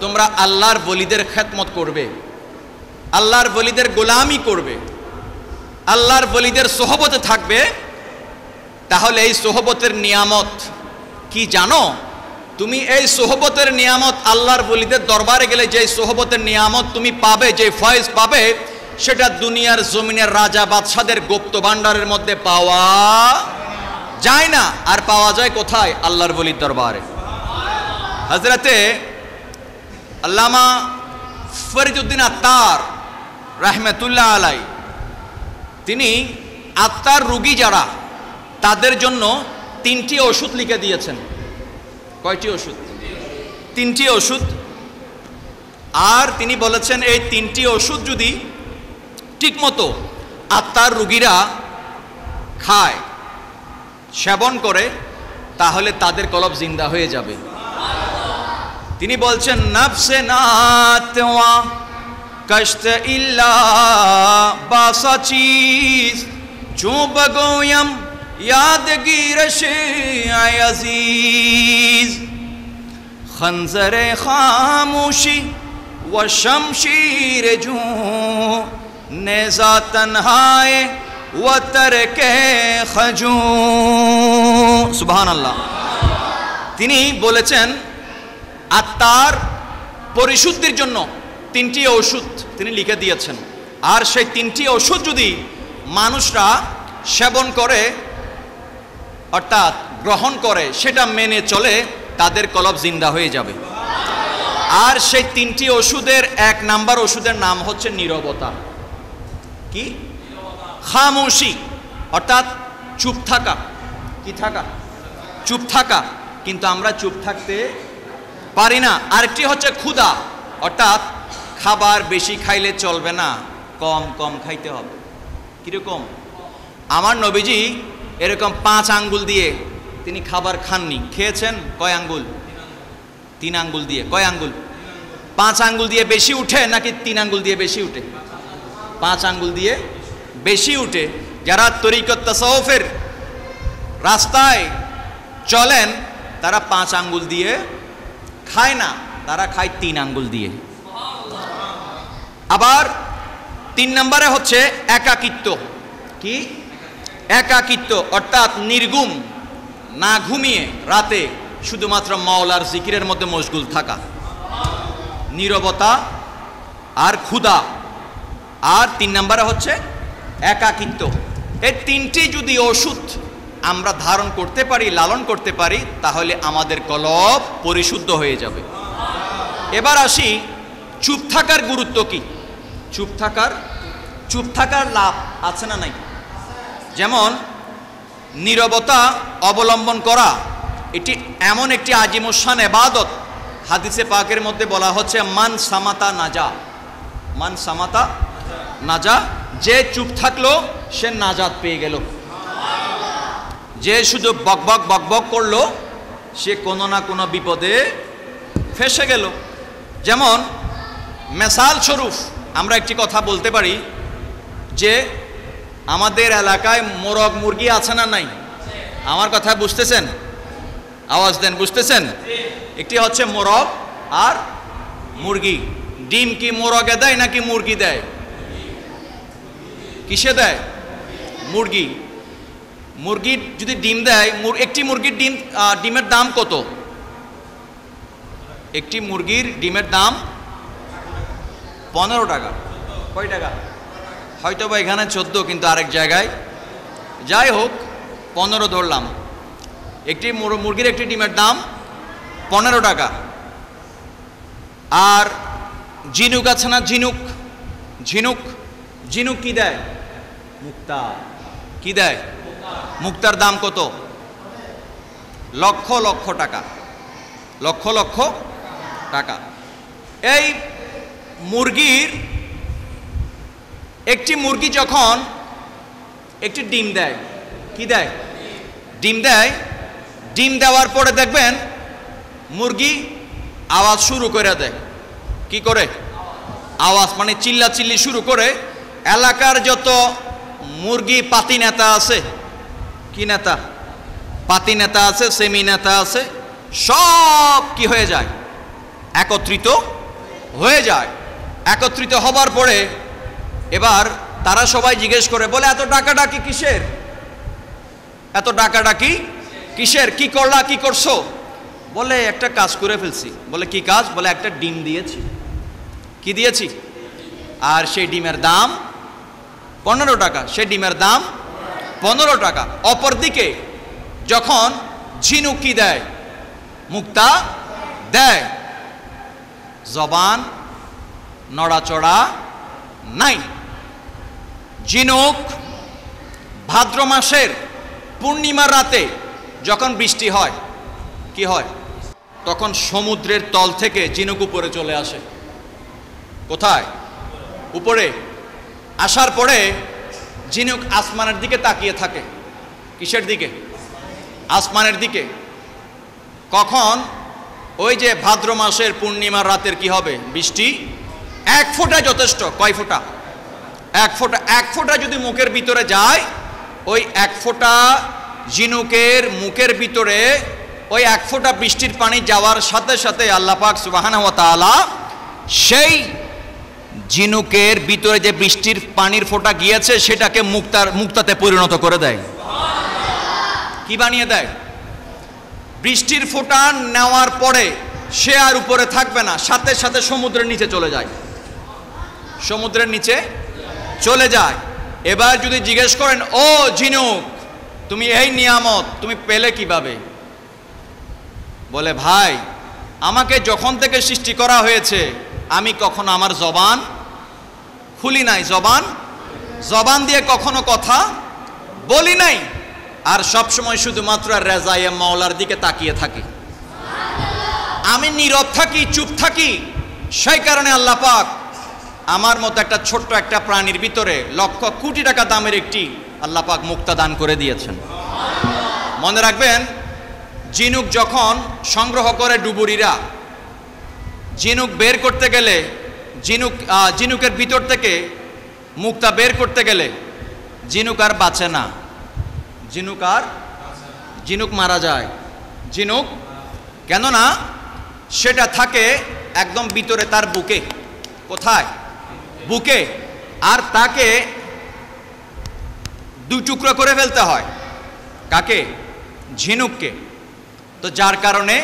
তোমরা আল্লাহর ওলিদের খেদমত করবে, আল্লাহর ওলিদের গোলামি করবে, আল্লাহর ওলিদের সোহবতে থাকবে, তাহলে এই সোহবতের নিয়ামত কি জানো? তুমি এই সোহবতের নিয়ামত, আল্লাহর ওলিদের দরবারে গেলে যে সোহবতের নিয়ামত তুমি পাবে, যে ফয়েজ পাবে, সেটা দুনিয়ার জমিনের রাজা বাদশাদের গুপ্ত ভান্ডারের মধ্যে পাওয়া যায় না। আর পাওয়া যায় কোথায়? আল্লাহর ওলির দরবারে। হযরতে আল্লামা ফরিদউদ্দিন আত্তার রহমতুল্লাহ আলাই তিনি আত্মার রোগী যারা তাদের জন্য 3টি ওষুধ লিখে দিয়েছেন। কয়টি ওষুধ? 3টি ওষুধ। আর তিনি বলেছেন এই 3টি ওষুধ যদি ঠিকমতো আত্মার রোগীরা খায়, সেবন করে, তাহলে তাদের কলব জিন্দা হয়ে যাবে। তিনি বলছেন, নফসে নাতওয়া কষ্ট ইল্লা বাসা চিজ জো বগোয়ম यादगीरश अजीज खंजर खामोशी व शमशीर जू नेज़ा तन्हाए व तरके खजू। सुभान अल्लाह। তিনি বলেছেন আত্মার পরিশুদ্ধির জন্য 3টি ওষুধ তিনি লিখে দিয়েছেন। আর সেই 3টি ওষুধ যদি মানুষরা সেবন করে, অর্থাৎ গ্রহণ করে, সেটা মেনে চলে, তাদের কলব জিন্দা হয়ে যাবে। আর সেই 3টি ওষুধের 1 নাম্বার ওষুধের নাম হচ্ছে নীরবতা। কি? খামোশি, অর্থাৎ চুপ থাকা। কি থাকা? চুপ থাকা। কিন্তু আমরা চুপ থাকতে পারি না। আরেকটি হচ্ছে ক্ষুধা, অর্থাৎ খাবার বেশি খাইলে চলবে না, কম কম খাইতে হবে। কীরকম? আমার নবীজি এরকম 5 আঙ্গুল দিয়ে তিনি খাবার খাননি। খেয়েছেন কয় আঙ্গুল? 3 আঙ্গুল দিয়ে। কয় আঙ্গুল? 5 আঙ্গুল দিয়ে বেশি উঠে নাকি 3 আঙ্গুল দিয়ে বেশি উঠে? 5 আঙ্গুল দিয়ে বেশি উঠে। যারা তরিকত তাসাউফের রাস্তায় চলেন তারা 5 আঙ্গুল দিয়ে খায় না, তারা খায় 3 আঙ্গুল দিয়ে। আবার 3 নম্বরে হচ্ছে একাকিত্ব। কি? একাকিত্ব, অর্থাৎ নির্গুম, না ঘুমিয়ে রাতে শুধুমাত্র মাওলার জিকিরের মধ্যে মশগুল থাকা, নীরবতা আর ক্ষুধা। আর 3 নম্বরে হচ্ছে একাকিত্ব। এই 3টি যদি ওষুধ আমরা ধারণ করতে পারি, লালন করতে পারি, তাহলে আমাদের কলব পরিশুদ্ধ হয়ে যাবে। এবার আসি চুপ থাকার গুরুত্ব কি? চুপ থাকার লাভ আছে না নাই? যেমন নীরবতা অবলম্বন করা, এটি এমন একটি আজিমুশান ইবাদত। হাদিসে পাকের মধ্যে বলা হচ্ছে মান সামাতা নাজা, মান সামাতা নাজা, যে চুপ থাকলো সে নাজাত পেয়ে গেল। যে শুধু বকবক বকবক করলো সে কোনো না কোনো বিপদে ফেসে গেল। যেমন মেসাল স্বরূপ আমরা একটি কথা বলতে পারি যে আমাদের এলাকায় মোরগ মুরগি আছে না নাই? আমার কথা বুঝতেছেন? আওয়াজ দেন, বুঝতেছেন? একটি হচ্ছে মোরগ আর মুরগি। ডিম কি মোরগে দেয় নাকি মুরগি দেয়? কিসে দেয়? মুরগি। মুরগির যদি ডিম দেয়, একটি মুরগির ডিমের দাম কত? একটি মুরগির ডিমের দাম 15 টাকা। কয় টাকা? হয়তো বা এখানে 14, কিন্তু আরেক জায়গায়, যাই হোক 15 ধরলাম। একটি মুরগির একটি ডিমের দাম 15 টাকা। আর ঝিনুক আছে না? ঝিনুক কি দেয়? মুক্তা। কি দেয়? মুক্তার দাম কত? লক্ষ লক্ষ টাকা, লক্ষ লক্ষ টাকা। এই মুরগির একটি মুরগি যখন একটি ডিম দেয়, কি দেয়? ডিম দেয়। ডিম দেওয়ার পরে দেখবেন মুরগি আওয়াজ শুরু করে দেয়। কি করে? আওয়াজ মানে চিল্লাচিল্লি শুরু করে। এলাকার যত মুরগি পাতি নেতা আছে, কি নেতা? পাতি নেতা আছে, সেমি নেতা আছে, সব কি হয়ে যায়? একত্রিত হয়ে যায়। একত্রিত হবার পরে এবার তারা সবাই জিজ্ঞেস করে, বলে এত ডাকাডাকি কিসের? এত ডাকাডাকি কিসের? কি করলা, কি করছো? বলে একটা কাজ করে ফেলছি। বলে কি কাজ? বলে একটা ডিম দিয়েছি। কি দিয়েছি? আর সেই ডিমের দাম 15 টাকা। সেই ডিমের দাম 15 টাকা। অপরদিকে যখন ঝিনুক কি দেয়? মুক্তা দেয়। জবান নড়াচড়া নাই। ঝিনুক ভাদ্র মাসের পূর্ণিমার রাতে যখন বৃষ্টি হয়, কি হয়? তখন সমুদ্রের তল থেকে ঝিনুক উপরে চলে আসে। কোথায়? উপরে। আসার পরে ঝিনুক আসমানের দিকে তাকিয়ে থাকে। কিসের দিকে? আসমানের দিকে। কখন? ওই যে ভাদ্র মাসের পূর্ণিমার রাতের কি হবে? বৃষ্টি। 1 ফোঁটা যথেষ্ট। কয় ফোঁটা? 1 ফোঁটা। 1 ফোঁটা যদি মুখের ভিতরে যায়, ওই 1 ফোঁটা ঝিনুকের মুখের ভিতরে ওই 1 ফোঁটা বৃষ্টির পানি যাওয়ার সাথে সাথে আল্লাহ পাক সুবহানাহু ওয়া তাআলা সেই ঝিনুকের ভিতরে যে বৃষ্টির পানির ফোঁটা গিয়েছে সেটাকে মুক্তাতে পরিণত করে দেয়। কি বানিয়ে দেয়? বৃষ্টির ফোঁটা নেওয়ার পরে সে আর উপরে থাকবে না, সাথে সাথে সমুদ্রের নিচে চলে যায়। সমুদ্রের নিচে চলে যায়। এবার যদি জিজ্ঞেস করেন, ও ঝিনুক, তুমি এই নিয়ামত তুমি পেলে কিভাবে? বলে, ভাই, আমাকে যখন থেকে সৃষ্টি করা হয়েছে আমি কখনো আমার জবান খুলি নাই, জবান দিয়ে কখনো কথা বলি নাই, আর সবসময় শুধুমাত্র রেজায়ে মাওলার দিকে তাকিয়ে থাকি। আমি নীরব থাকি, চুপ থাকি, সেই কারণে আল্লাহ পাক আমার মতো একটা ছোট্ট একটা প্রাণীর ভিতরে লক্ষ কোটি টাকা দামের একটি আল্লাহ পাক মুক্তা দান করে দিয়েছেন। মনে রাখবেন, ঝিনুক যখন সংগ্রহ করে ডুবুরিরা, ঝিনুক বের করতে গেলে, ঝিনুকের ভিতর থেকে মুক্তা বের করতে গেলে ঝিনুক আর বাঁচে না, ঝিনুক মারা যায়। ঝিনুক কেননা সেটা থাকে একদম ভিতরে, তার বুকে। কোথায়? বুকে। আর তাকে দুই টুকরো করে ফেলতে হয়। কাকে? ঝিনুককে। তো যার কারণে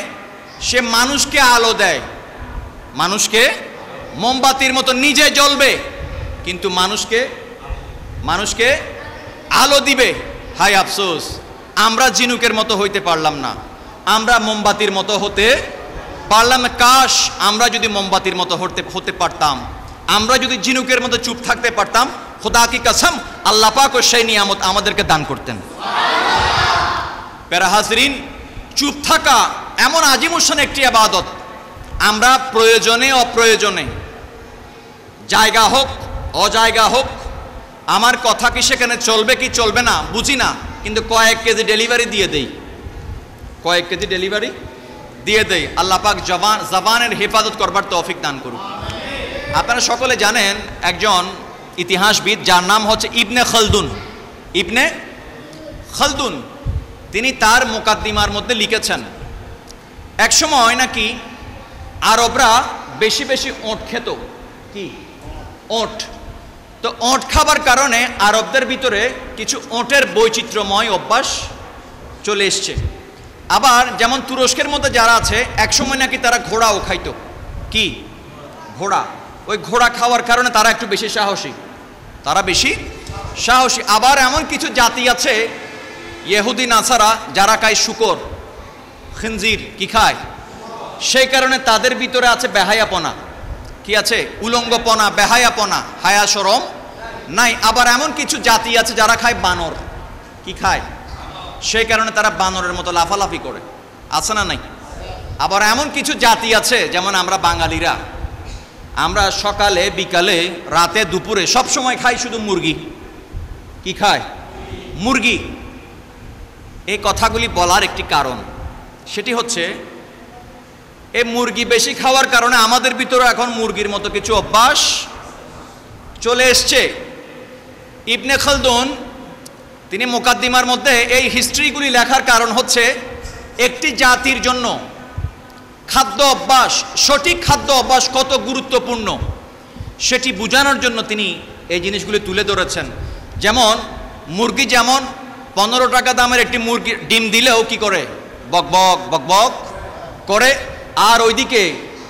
সে মানুষকে আলো দেয়, মানুষকে মোমবাতির মতো নিজে জ্বলবে, কিন্তু মানুষকে আলো দিবে। হাই আফসোস, আমরা ঝিনুকের মতো হইতে পারলাম না, আমরা মোমবাতির মতো হতে পারলাম না। কাশ আমরা যদি মোমবাতির মতো হতে পারতাম, আমরা যদি ঝিনুকের মতো চুপ থাকতে পারতাম, খোদা কি কসম আল্লাহ পাক সেই নিয়ামত আমাদেরকে দান করতেন। প্যারা হাজরিন, চুপ থাকা এমন আজিমুসান একটি ইবাদত, আমরা প্রয়োজনে অপ্রয়োজনে, জায়গা হোক অজায়গা হোক, আমার কথা কি সেখানে চলবে কি চলবে না বুঝি না, কিন্তু কয়েক কেজি ডেলিভারি দিয়ে দেই। আল্লাহ পাক জবানের হেফাজত করবার তৌফিক দান করুন। আপনারা সকলে জানেন একজন ইতিহাসবিদ যার নাম হচ্ছে ইবনে খালদুন। তিনি তার মুকাদ্দিমার মধ্যে লিখেছেন, একসময় নাকি আরবরা বেশি বেশি ওঁট খেত। কি ওঁট? তো ওঁট খাবার কারণে আরবদের ভিতরে কিছু ওঁটের বৈচিত্র্যময় অভ্যাস চলে এসছে। আবার যেমন তুরস্কের মধ্যে যারা আছে, একসময় নাকি তারা ঘোড়াও খাইতো। কি? ঘোড়া। ওই ঘোড়া খাওয়ার কারণে তারা একটু বেশি সাহসী। আবার এমন কিছু জাতি আছে ইহুদি নাসারা যারা খায় শুকর, খিনজির, কি খায়? সেই কারণে তাদের ভিতরে আছে বেহায়াপনা। কি আছে? উলঙ্গপনা, বেহায়াপনা, হায়া শরম নাই। আবার এমন কিছু জাতি আছে যারা খায় বানর। কি খায়? সেই কারণে তারা বানরের মতো লাফালাফি করে। আছে না নাই? আবার এমন কিছু জাতি আছে, যেমন আমরা বাঙালিরা, আমরা সকালে বিকালে রাতে দুপুরে সব সময় খাই শুধু মুরগি। কি খায়? মুরগি। এই কথাগুলি বলার একটি কারণ, সেটি হচ্ছে এই মুরগি বেশি খাওয়ার কারণে আমাদের ভিতরে এখন মুরগির মতো কিছু অভ্যাস চলে এসছে। ইবনে খালদুন তিনি মুকাদ্দিমার মধ্যে এই হিস্ট্রিগুলি লেখার কারণ হচ্ছে একটি জাতির জন্য খাদ্য অভ্যাস, সঠিক খাদ্য অভ্যাস কত গুরুত্বপূর্ণ সেটি বোঝানোর জন্য তিনি এই জিনিসগুলি তুলে ধরেছেন। যেমন মুরগি, যেমন 15 টাকা দামের একটি মুরগি ডিম দিলেও কি করে? বকবক বকবক করে। আর ওইদিকে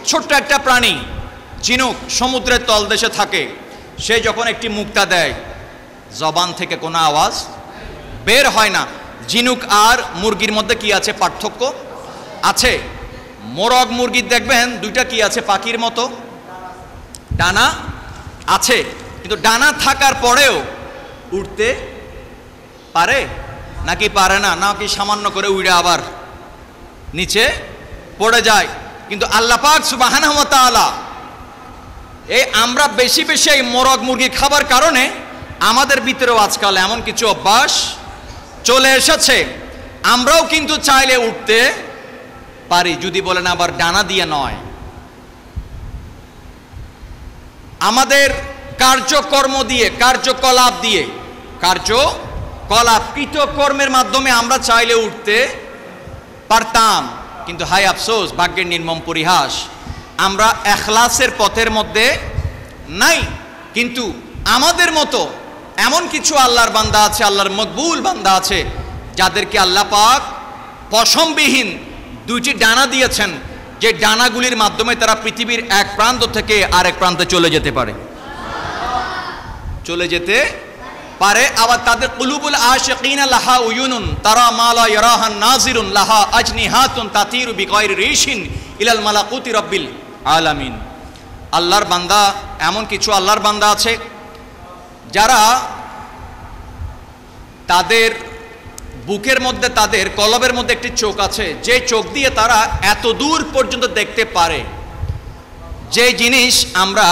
ছোট্ট একটা প্রাণী ঝিনুক সমুদ্রের তলদেশে থাকে, সে যখন একটি মুক্তা দেয় জবান থেকে কোনো আওয়াজ বের হয় না। ঝিনুক আর মুরগির মধ্যে কি আছে? পার্থক্য আছে। মোরগ মুরগির দেখবেন দুইটা কি আছে? পাখির মতো ডানা আছে, কিন্তু ডানা থাকার পরেও উঠতে পারে নাকি পারে না? নাকি সামান্য করে উড়ে আবার নিচে পড়ে যায়। কিন্তু আল্লাহ পাক সুবহানাহু ওয়া তাআলা এই আমরা বেশি বেশি এই মোরগ মুরগি খাবার কারণে আমাদের ভিতরেও আজকাল এমন কিছু অভ্যাস চলে এসেছে। আমরাও কিন্তু চাইলে উঠতে পারি, যদি বলেন আবার ডানা দিয়ে নয়। আমাদের কার্যকর্ম দিয়ে, কার্যকলাপ দিয়ে, কৃতকর্মের মাধ্যমে আমরা চাইলে উঠতে পারতাম, কিন্তু হাই আফসোস, ভাগ্যের নির্মম পরিহাস, আমরা এখলাসের পথের মধ্যে নাই। কিন্তু আমাদের মতো এমন কিছু আল্লাহর বান্দা আছে, আল্লাহর মকবুল বান্দা আছে, যাদেরকে আল্লাহ পাক পশমবিহীন দুইটি ডানা দিয়েছেন, যে ডানাগুলির মাধ্যমে তারা পৃথিবীর এক প্রান্ত থেকে আরেক প্রান্তে চলে যেতে পারে। আবার তাদের কুলুবুল আশিকিনা লাহা উয়ুনুন তারা মা লা ইয়ারাহান নাজিরুন লাহা আজনিহাতুন তাতিরু বিগাইরি রিশিন ইলাল মালাকুতি রাব্বিল আলামিন। আল্লাহর বান্দা, এমন কিছু আল্লাহর বান্দা আছে যারা তাদের বুকের মধ্যে, তাদের কলবের মধ্যে একটি চোখ আছে, যে চোখ দিয়ে তারা এত দূর পর্যন্ত দেখতে পারে। যে জিনিস আমরা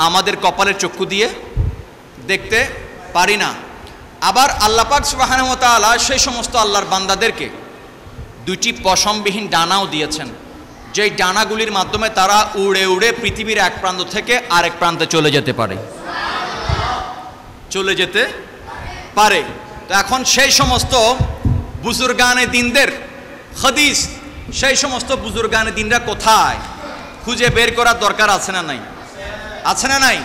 আমাদের কপালের চক্ষু দিয়ে দেখতে পারি না। আবার আল্লাহ পাক সুবহানাহু ওয়া তাআলা সেই সমস্ত আল্লাহর বান্দাদেরকে দুটি পশমবিহীন ডানাও দিয়েছেন, যেই ডানাগুলির মাধ্যমে তারা উড়ে উড়ে পৃথিবীর এক প্রান্ত থেকে আরেক প্রান্তে চলে যেতে পারে। তো এখন সেই সমস্ত বুজুর্গানে দিনদের হাদিস, সেই সমস্ত বুজুর্গানে দিনরা কোথায় খুঁজে বের করার দরকার আছে না নাই? আছে না নাই?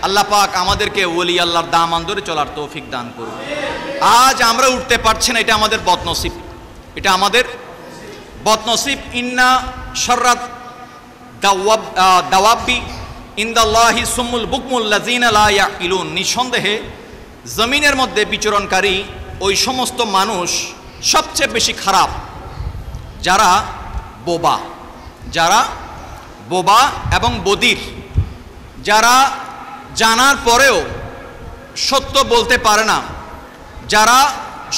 আল্লাহ পাক আমাদেরকে ওলি আল্লাহর দামান ধরে চলার তৌফিক দান করুন। আজ আমরা উঠতে পারছি না, এটা আমাদের বদনসিব, এটা আমাদের বদনসিব। ইন্না শাররাত দাওয়াবি ইনদাল্লাহি সুম্মুল বুকমুল লাযিনা লা ইয়াকিলুন। নিঃসন্দেহে জমিনের মধ্যে বিচরণকারী ওই সমস্ত মানুষ সবচেয়ে বেশি খারাপ যারা বোবা এবং বদির, যারা জানার পরেও সত্য বলতে পারে না, যারা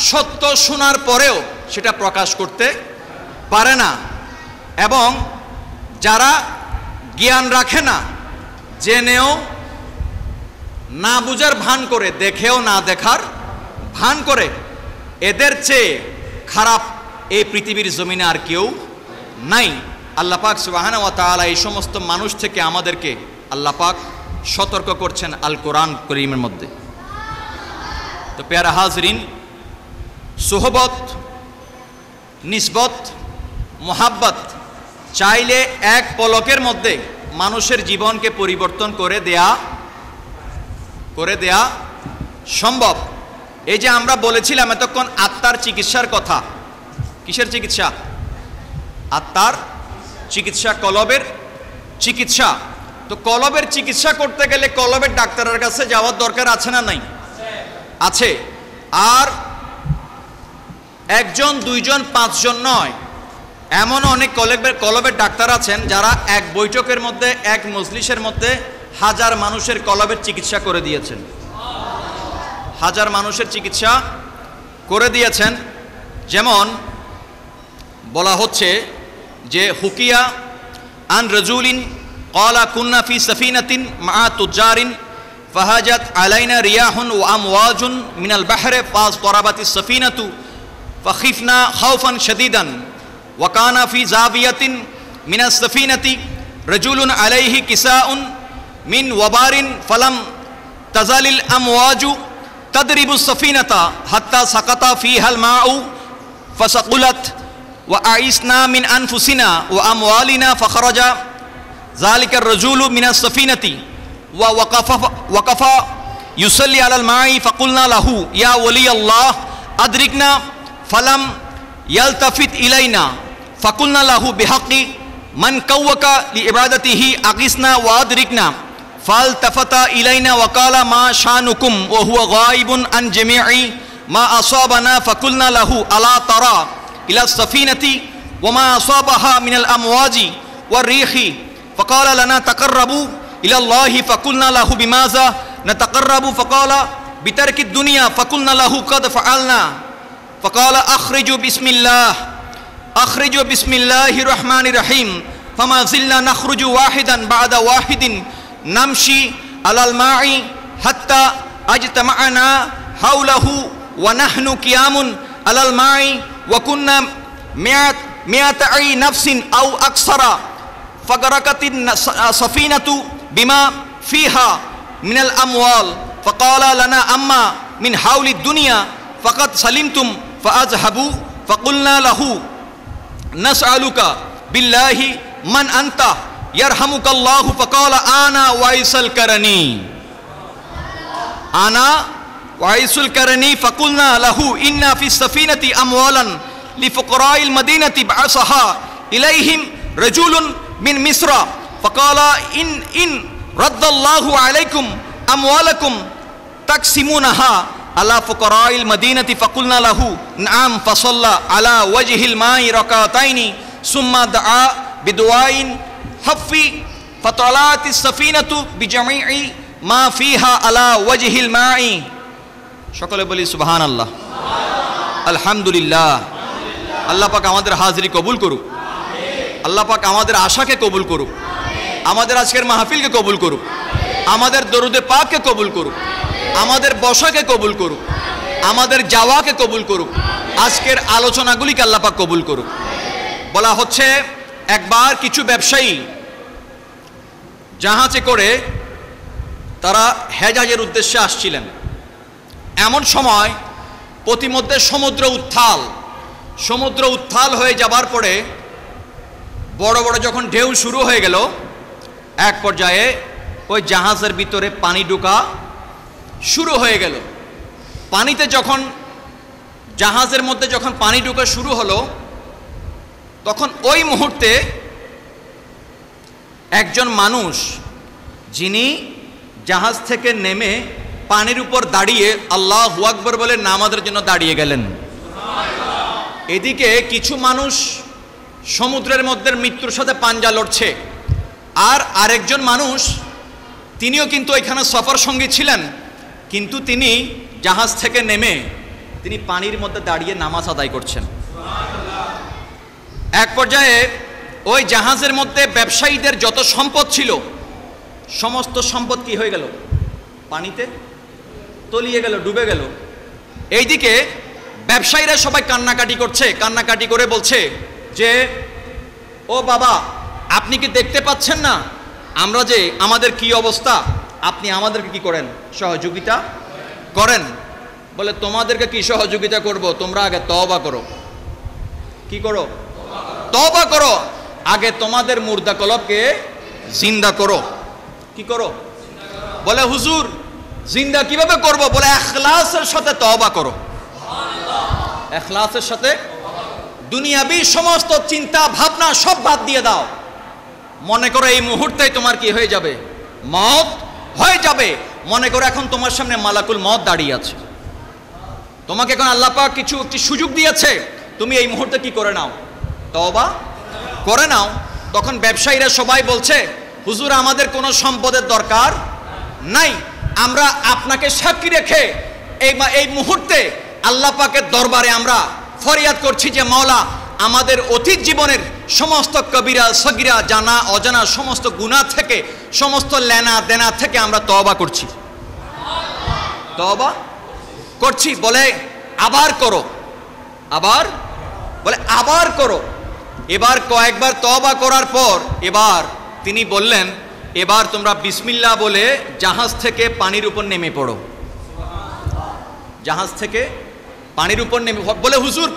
সত্য শোনার পরেও সেটা প্রকাশ করতে পারে না, এবং যারা জ্ঞান রাখে না, জেনেও না বুঝার ভান করে, দেখেও না দেখার ভান করে, এদের চেয়ে খারাপ এই পৃথিবীর জমিনে আর কেউ নাই। আল্লাহ পাক সুবহানাহু ওয়া তাআলা এই সমস্ত মানুষ থেকে আমাদেরকে আল্লাহ পাক সতর্ক করছেন আল কোরআন করিমের মধ্যে। তো প্যারা হাজরিন, সোহবত, নিসবত, মোহাব্বত চাইলে এক পলকের মধ্যে মানুষের জীবনকে পরিবর্তন করে দেয়া সম্ভব। এই যে আমরা বলেছিলাম এতক্ষণ আত্মার চিকিৎসার কথা, কিসের চিকিৎসা? আত্মার চিকিৎসা, কলবের চিকিৎসা। তো কলবের চিকিৎসা করতে গেলে কলবের ডাক্তারের কাছে যাওয়ার দরকার আছে না নাই? আছে। আর একজন, দুইজন, পাঁচজন নয়, এমন অনেক কলবের ডাক্তার আছেন যারা এক বৈঠকের মধ্যে, এক মজলিসের মধ্যে হাজার মানুষের কলবের চিকিৎসা করে দিয়েছেন। হাজার মানুষের চিকিৎসা করে দিয়েছেন। যেমন বলা হচ্ছে যে হুকিয়া আন রাজুলিন ক্বালা কুন্না ফি সাফিনাতিন মা তুজারিন ফাহাজাত আলাইনা রিয়াহুন ওয়া আমওয়াজুন মিনাল বাহরে ফাজতরাবাতিস সাফিনাতু ফাখিফনা খাউফান শাদীদান ওয়া কানা ফি জাবিয়াতিন মিনাস সাফিনাতি রাজুলুন আলাইহি কিসাউন মিন ওয়াবারিন ফালাম তাজালিল আমওয়াজু তাদরিবু সাফিনাতা হাত্তা সাকাতা ফিহাল মাউ ফাসাকুলাত ওয়া আইসনা মিন আনফুসিনা ওয়া আমওয়ালিনা ফাখরাজা যালিকার রাজুলু মিনাস সাফিনাতি ওয়া ওয়াকাফা ইউসাল্লি আলাল মাই ফাকুলনা লাহু ইয়া ওয়ালি আল্লাহ আদরিকনা ফালাম ইয়ালতাফিত ইলাইনা ফাকুলনা লাহু বিহাক্কি মান কাওয়াকা লিইবাদাতিহি আকিসনা ওয়া আদরিকনা ফালতাফাতা ইলাইনা ওয়া ক্বালা মা শানুকুম ওয়া হুয়া গায়িবুন আন জামিই মা আসাবানা ফাকুলনা লাহু আলা তারা ইলা সাফিনাতি ওয়া মা আসাবাহা মিনাল আমওয়াজি ওয়ার রিহি ফাকালা লানা তাকাররাবু ইলা আল্লাহি ফাকুলনা লাহু বিমাযা নাতাকাররাবু ফাকালা বিতারকি দুনিয়া ফাকুলনা লাহু কাদ ফাআলনা ফাকালা আখরিজু বিসমিল্লাহির রহমানির রহিম ফামা জিলনা নাখরুজু ওয়াহিদান বা'দা ওয়াহিদিন নামশি আলাল মা'i হাত্তা আজতামা'না হাওলাহু ওয়া নাহনু কিয়ামুন আলাল মা'i ওয়া কুন্না মিয়াতা'i নাফসিন আও আকসারা ফাগারাকাতিন সাফিনাতু বিমা ফিহা মিনাল আমওয়াল ফাকালা লানা আম্মা মিন হাওলিদ দুনিয়া ফাকাদ সালিমতুম ফাআযহাবু ফাকুলনা লাহু নাসআলুকা বিল্লাহি মান আনতা ইয়ারহামুকাল্লাহু ফাকালা আনা ওয়াইসুল কারানি ফাকুলনা লাহু ইন্না ফিস সাফিনাতি আমওয়ালান লিফুকরাইল মাদিনাতি বা'সাহা ইলাইহিম রাজুলুন মিন মিসরা ফাকালা ইন রাদ্দাল্লাহু আলাইকুম আমওয়ালাকুম তাকসিমুনাহা আলা ফুকরাইল মাদিনাতি ফাকুলনা লাহু নাম ফাসাল্লা আলা ওয়াজহিল মাই রাকাতাইনি সুম্মা দাআ বিদুআইন হাফি ফাতালাতিস সাফিনাতু বিজামিই মা ফিহা আলা ওয়াজহিল মাই। সকলে বলি সুবহানাল্লাহ, আলহামদুলিল্লাহ। আল্লাহ পাক আমাদের হাজিরি কবুল করুক, আল্লাহ পাক আমাদের আশাকে কবুল করুক। আমাদের আজকের মাহফিলকে কবুল করুক, আমাদের দরুদে পাককে কবুল করুক, আমাদের বসাকে কবুল করুক, আমাদের যাওয়াকে কবুল করুক, আজকের আলোচনাগুলিকে আল্লাহ পাক কবুল করুক। বলা হচ্ছে একবার কিছু ব্যবসায়ী জাহাজে করে তারা হেজাজের উদ্দেশ্যে আসছিলেন। এমন সময় প্রতিমধ্যে সমুদ্র উত্থাল হয়ে যাবার পরে বড় বড় যখন ঢেউ শুরু হয়ে গেল, এক পর্যায়ে ওই জাহাজের ভিতরে পানি ঢোকা শুরু হয়ে গেল। পানিতে যখন জাহাজের মধ্যে যখন পানি ঢোকা শুরু হলো, তখন ওই মুহূর্তে একজন মানুষ যিনি জাহাজ থেকে নেমে পানির উপর দাঁড়িয়ে আল্লাহু আকবার বলে নামাজের জন্য দাঁড়িয়ে গেলেন। এদিকে কিছু মানুষ সমুদ্রের মধ্যে মৃত্যুর সাথে পাঞ্জা লড়ছে, আর আরেকজন মানুষ তিনিও কিন্তু এখানে সফর সঙ্গী ছিলেন, কিন্তু তিনি জাহাজ থেকে নেমে তিনি পানির মধ্যে দাঁড়িয়ে নামাজ আদায় করছেন। এক পর্যায়ে ওই জাহাজের মধ্যে ব্যবসায়ীদের যত সম্পদ ছিল সমস্ত সম্পদ কি হয়ে গেল? পানিতে তলিয়ে গেল, ডুবে গেল। এইদিকে ব্যবসায়ীরা সবাই কান্নাকাটি করে বলছে যে ও বাবা, আপনি কি দেখতে পাচ্ছেন না আমরা যে আমাদের কি অবস্থা? আপনি আমাদেরকে কি করেন? সহযোগিতা করেন। বলে তোমাদেরকে কি সহযোগিতা করব? তোমরা আগে তওবা করো। কি করো? তওবা করো। আগে তোমাদের মুর্দা কলবকে জিন্দা করো। কি করো? বলে হুজুর জিন্দা কিভাবে করব? বলে ইখলাসের সাথে তওবা করো। ইখলাসের সাথে দুনিয়াবি সমস্ত চিন্তা ভাবনা সব বাদ দিয়ে দাও। মনে করো এই মুহূর্তেই তোমার কি হয়ে যাবে? মওত হয়ে যাবে। মনে করো এখন তোমার সামনে মালাকুল মওত দাঁড়িয়ে আছে, তোমাকে এখন আল্লাহ পাক কিছু একটি সুযোগ দিয়েছে, তুমি এই মুহূর্তে কি করে নাও? তওবা করে নাও। তখন ব্যবসায়ীরা সবাই বলছে হুজুর আমাদের কোনো সম্পদের দরকার নাই, আমরা আপনাকে সাক্ষী রেখে এই মুহূর্তে আল্লাহ পাকের দরবারে আমরা ফরিয়াদ করছি যে মাওলা আমাদের অতীত জীবনের সমস্ত কবিরা সগিরা জানা অজানা সমস্ত গুনাহ থেকে, সমস্ত লেনা দেনা থেকে আমরা তওবা করছি। তওবা করছি। বলে আবার করো। আবার করো। এবার কয়েকবার তওবা করার পর এবার তিনি বললেন এবার তোমরা বিসমিল্লাহ বলে জাহাজ থেকে পানির উপর নেমে পড়ো। জাহাজ থেকে পানির উপর নেমে, বলে হুজুর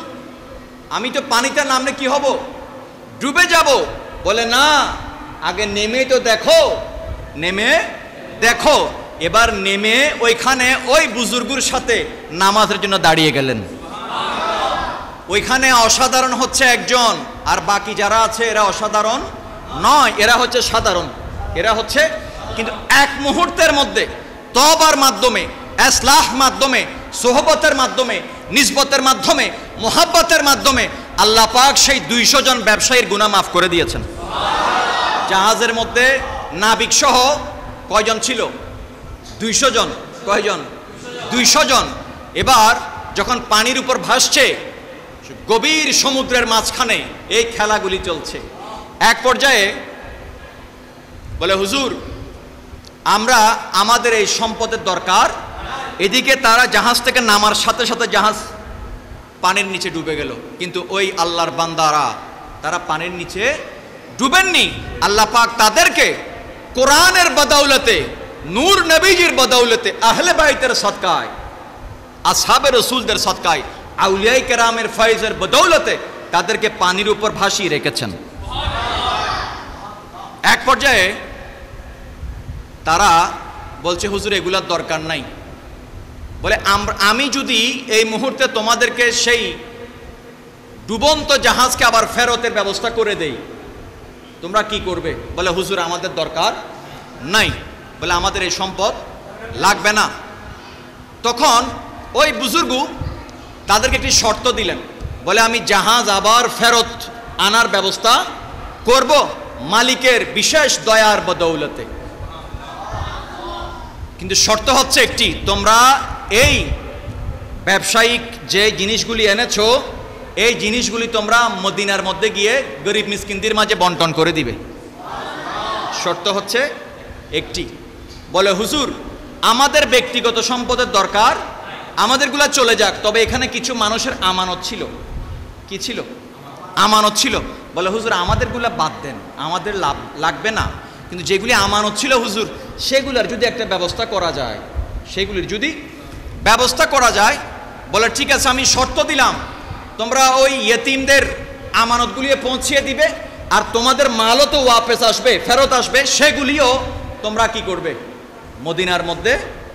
আমি তো পানিতে নামলে কি হব? ডুবে যাব। বলে না, আগে নেমে তো দেখো। এবার নেমে ওইখানে ওই বুজুর্গের সাথে নামাজের জন্য দাঁড়িয়ে গেলেন। ওইখানে অসাধারণ হচ্ছে একজন, আর বাকি যারা আছে এরা অসাধারণ নয়, এরা হচ্ছে সাধারণ। কিন্তু এক মুহূর্তের মধ্যে তওবার মাধ্যমে, ইসলাহ মাধ্যমে, সোহবতের মাধ্যমে, নিসবতের মাধ্যমে, মুহাব্বতের মাধ্যমে আল্লাহ পাক সেই 200 জন ব্যবসায়ীর গুনাহ মাফ করে দিয়েছেন। জাহাজের মধ্যে নাবিক সহ কয়জন ছিল? 200 জন। কয়জন? 200 জন। এবার যখন পানির উপর ভাসছে, গভীর সমুদ্রের মাঝখানে এই খেলাগুলি চলছে। এক পর্যায়ে বলে হুজুর আমরা আমাদের এই সম্পদের দরকার। এদিকে তারা জাহাজ থেকে নামার সাথে সাথে জাহাজ পানির নিচে ডুবে গেল, কিন্তু ওই আল্লাহর বান্দারা তারা পানির নিচে ডুবেননি। আল্লাহ পাক তাদেরকে কোরআনের বদৌলতে, নূর নবীজির বদৌলতে, আহলে বাইতের সদকায়, আসহাবে রাসূলদের সদকায়, আউলিয়ায়ে কেরামের ফয়েজের বদৌলতে তাদেরকে পানির উপর ভাসিয়ে রেখেছেন। এক পর্যায়ে তারা বলছে হুজুর এগুলার দরকার নাই। বলে আমি যদি এই মুহূর্তে তোমাদেরকে সেই ডুবন্ত জাহাজকে আবার ফেরতের ব্যবস্থা করে দেই, তোমরা কি করবে? বলে হুজুর আমাদের দরকার নাই। বলে আমাদের এই সম্পদ লাগবে না। তখন ওই বুজুর্গ তাদেরকে একটি শর্ত দিলেন। বলে আমি জাহাজ আবার ফেরত আনার ব্যবস্থা করব মালিকের বিশেষ দয়ার বদৌলতে, কিন্তু শর্ত হচ্ছে একটি, তোমরা এই ব্যবসায়িক যে জিনিসগুলি এনেছো এই জিনিসগুলি তোমরা মদিনার মধ্যে গিয়ে গরিব মিসকিনদের মাঝে বন্টন করে দিবে। শর্ত হচ্ছে একটি। বলে হুজুর আমাদের ব্যক্তিগত সম্পদের দরকার, আমাদেরগুলা চলে যাক, তবে এখানে কিছু মানুষের আমানত ছিল। কি ছিল? আমানত ছিল। বলে হুজুর আমাদেরগুলা বাদ দেন, আমাদের লাভ লাগবে না, কিন্তু যেগুলি আমানত ছিল হুজুর সেগুলোর যদি একটা ব্যবস্থা করা যায়, সেগুলির যদি ব্যবস্থা করা যায়, বলে ঠিক আছে আমি শর্ত দিলাম, তোমরা ওই ইয়েতিমদের আমানতগুলি পৌঁছিয়ে দিবে, আর তোমাদের মালও তো ওয়াপস আসবে, ফেরত আসবে, সেগুলিও তোমরা কি করবে? মদিনার মধ্যে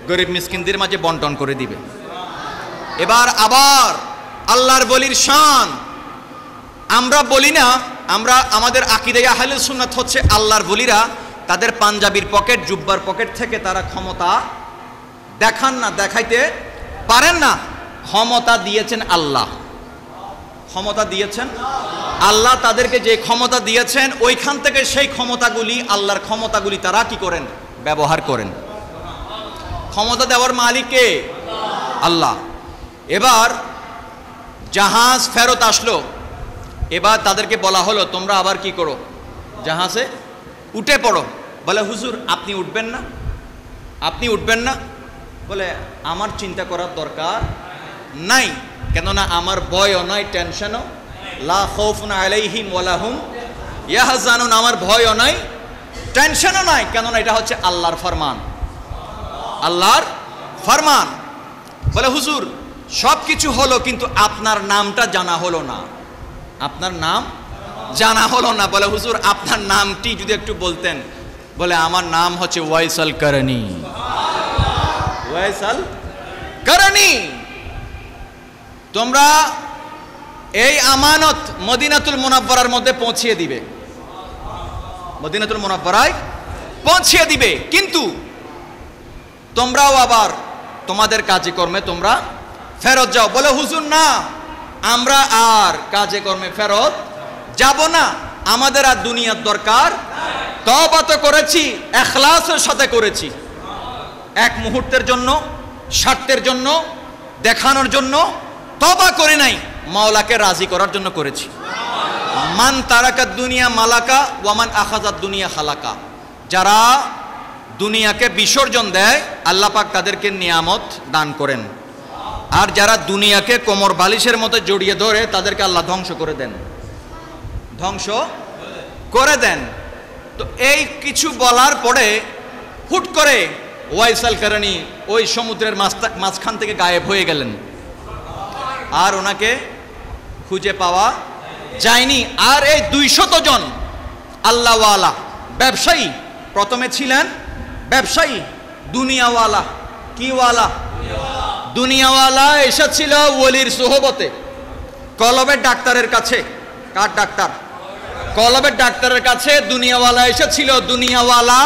গরিব মিসকিনদের মাঝে বন্টন করে দিবে। এবার আবার আল্লাহর বলির শান, আমরা বলি না, আমরা আমাদের আকীদায়ে আহলে সুন্নাত হচ্ছে আল্লাহর বলিরা তাদের পাঞ্জাবির পকেট, জুব্বার পকেট থেকে তারা ক্ষমতা দেখান না, দেখাইতে পারেন না। ক্ষমতা দিয়েছেন আল্লাহ, ক্ষমতা দিয়েছেন আল্লাহ, তাদেরকে যে ক্ষমতা দিয়েছেন ওইখান থেকে সেই ক্ষমতাগুলি, আল্লাহর ক্ষমতাগুলি তারা কি করেন? ব্যবহার করেন। ক্ষমতা দেওয়ার মালিক কে? আল্লাহ। এবার জাহাজ ফেরত আসলো, এবার তাদেরকে বলা হলো তোমরা আবার কি করো? জাহাজে উঠে পড়ো। বলে হুজুর আপনি উঠবেন না? আপনি উঠবেন না? বলে আমার চিন্তা করার দরকার নাই, কেননা আমার ভয়ও নাই, টেনশনও, লা খাউফুন আলাইহিম ওয়ালা হুম ইয়াহজানুন, আমার ভয়ও নাই, টেনশনও নাই, কেননা এটা হচ্ছে আল্লাহর ফরমান, আল্লাহর ফরমান। বলে হুজুর সব কিছু হলো, কিন্তু আপনার নামটা জানা হলো না, আপনার নাম জানা হলো না। বলে হুজুর আপনার নামটি যদি একটু বলতেন। বলে আমার নাম হচ্ছে ওয়াইস আল কারানি। ওয়াইস আল কারানি। তোমরা এই আমানত মদিনাতুল মুনাওয়ারার মধ্যে পৌঁছিয়ে দিবে, মদিনাতুল মুনাওয়ারায় পৌঁছিয়ে দিবে, কিন্তু তোমরাও আবার তোমাদের কাজে কর্মে তোমরা ফেরত যাও। বলে হুজুর না, আমরা আর কাজে কর্মে ফেরত যাব না, আমাদের আর দুনিয়ার দরকার, তওবা তো করেছি, ইখলাসের সাথে করেছি, এক মুহূর্তের জন্য, স্বার্থের জন্য, দেখানোর জন্য তওবা করে নাই, মাওলাকে রাজি করার জন্য করেছি। মান তারাকা দুনিয়া মালাকা ওয়া মান আখাযাত দুনিয়া খালাকা, যারা দুনিয়াকে বিসর্জন দেয় আল্লাহ পাক তাদেরকে নিয়ামত দান করেন, আর যারা দুনিয়াকে কোমর বালিশের মতো জড়িয়ে ধরে তাদেরকে আল্লাহ ধ্বংস করে দেন, ধ্বংস করে দেন। তো এই কিছু বলার পরে হুট করে ওয়াইস আল কারানি ওই সমুদ্রের মাঝখান থেকে গায়েব হয়ে গেলেন, আর ওনাকে খুঁজে পাওয়া যায়নি। আর এই 200 জন আল্লাহওয়ালা ব্যবসায়ী, প্রথমে ছিলেন ব্যবসায়ী, দুনিয়াওয়ালা, কি ওয়ালা? দুনিয়াওয়ালা এসেছিল ওলির সোহবতে, কলবের ডাক্তারের কাছে। কার ডাক্তার? কলবের ডাক্তারের কাছে দুনিয়াওয়ালা এসেছিল। দুনিয়াওয়ালা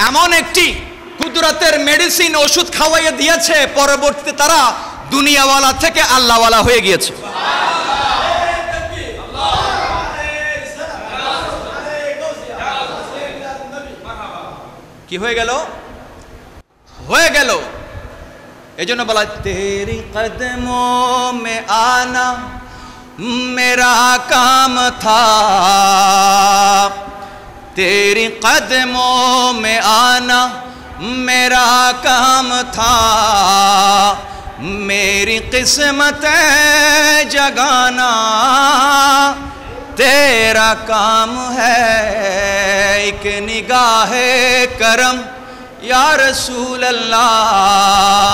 এমন একটি কুদরতের মেডিসিন, ওষুধ খাওয়াইয়ে দিয়েছে, পরবর্তীতে তারা দুনিয়াওয়ালা থেকে আল্লাহওয়ালা হয়ে গিয়েছে। কি হয়ে গেল? হয়ে গেল। এই জন্য বলা তেরি কদমো মে আনা মেরা কাম থা, তেরি কদমো মে আনা মেরা কাম থা, मेरी किस्मत जगाना तेरा काम है, एक निगाह करम या रसूल अल्लाह,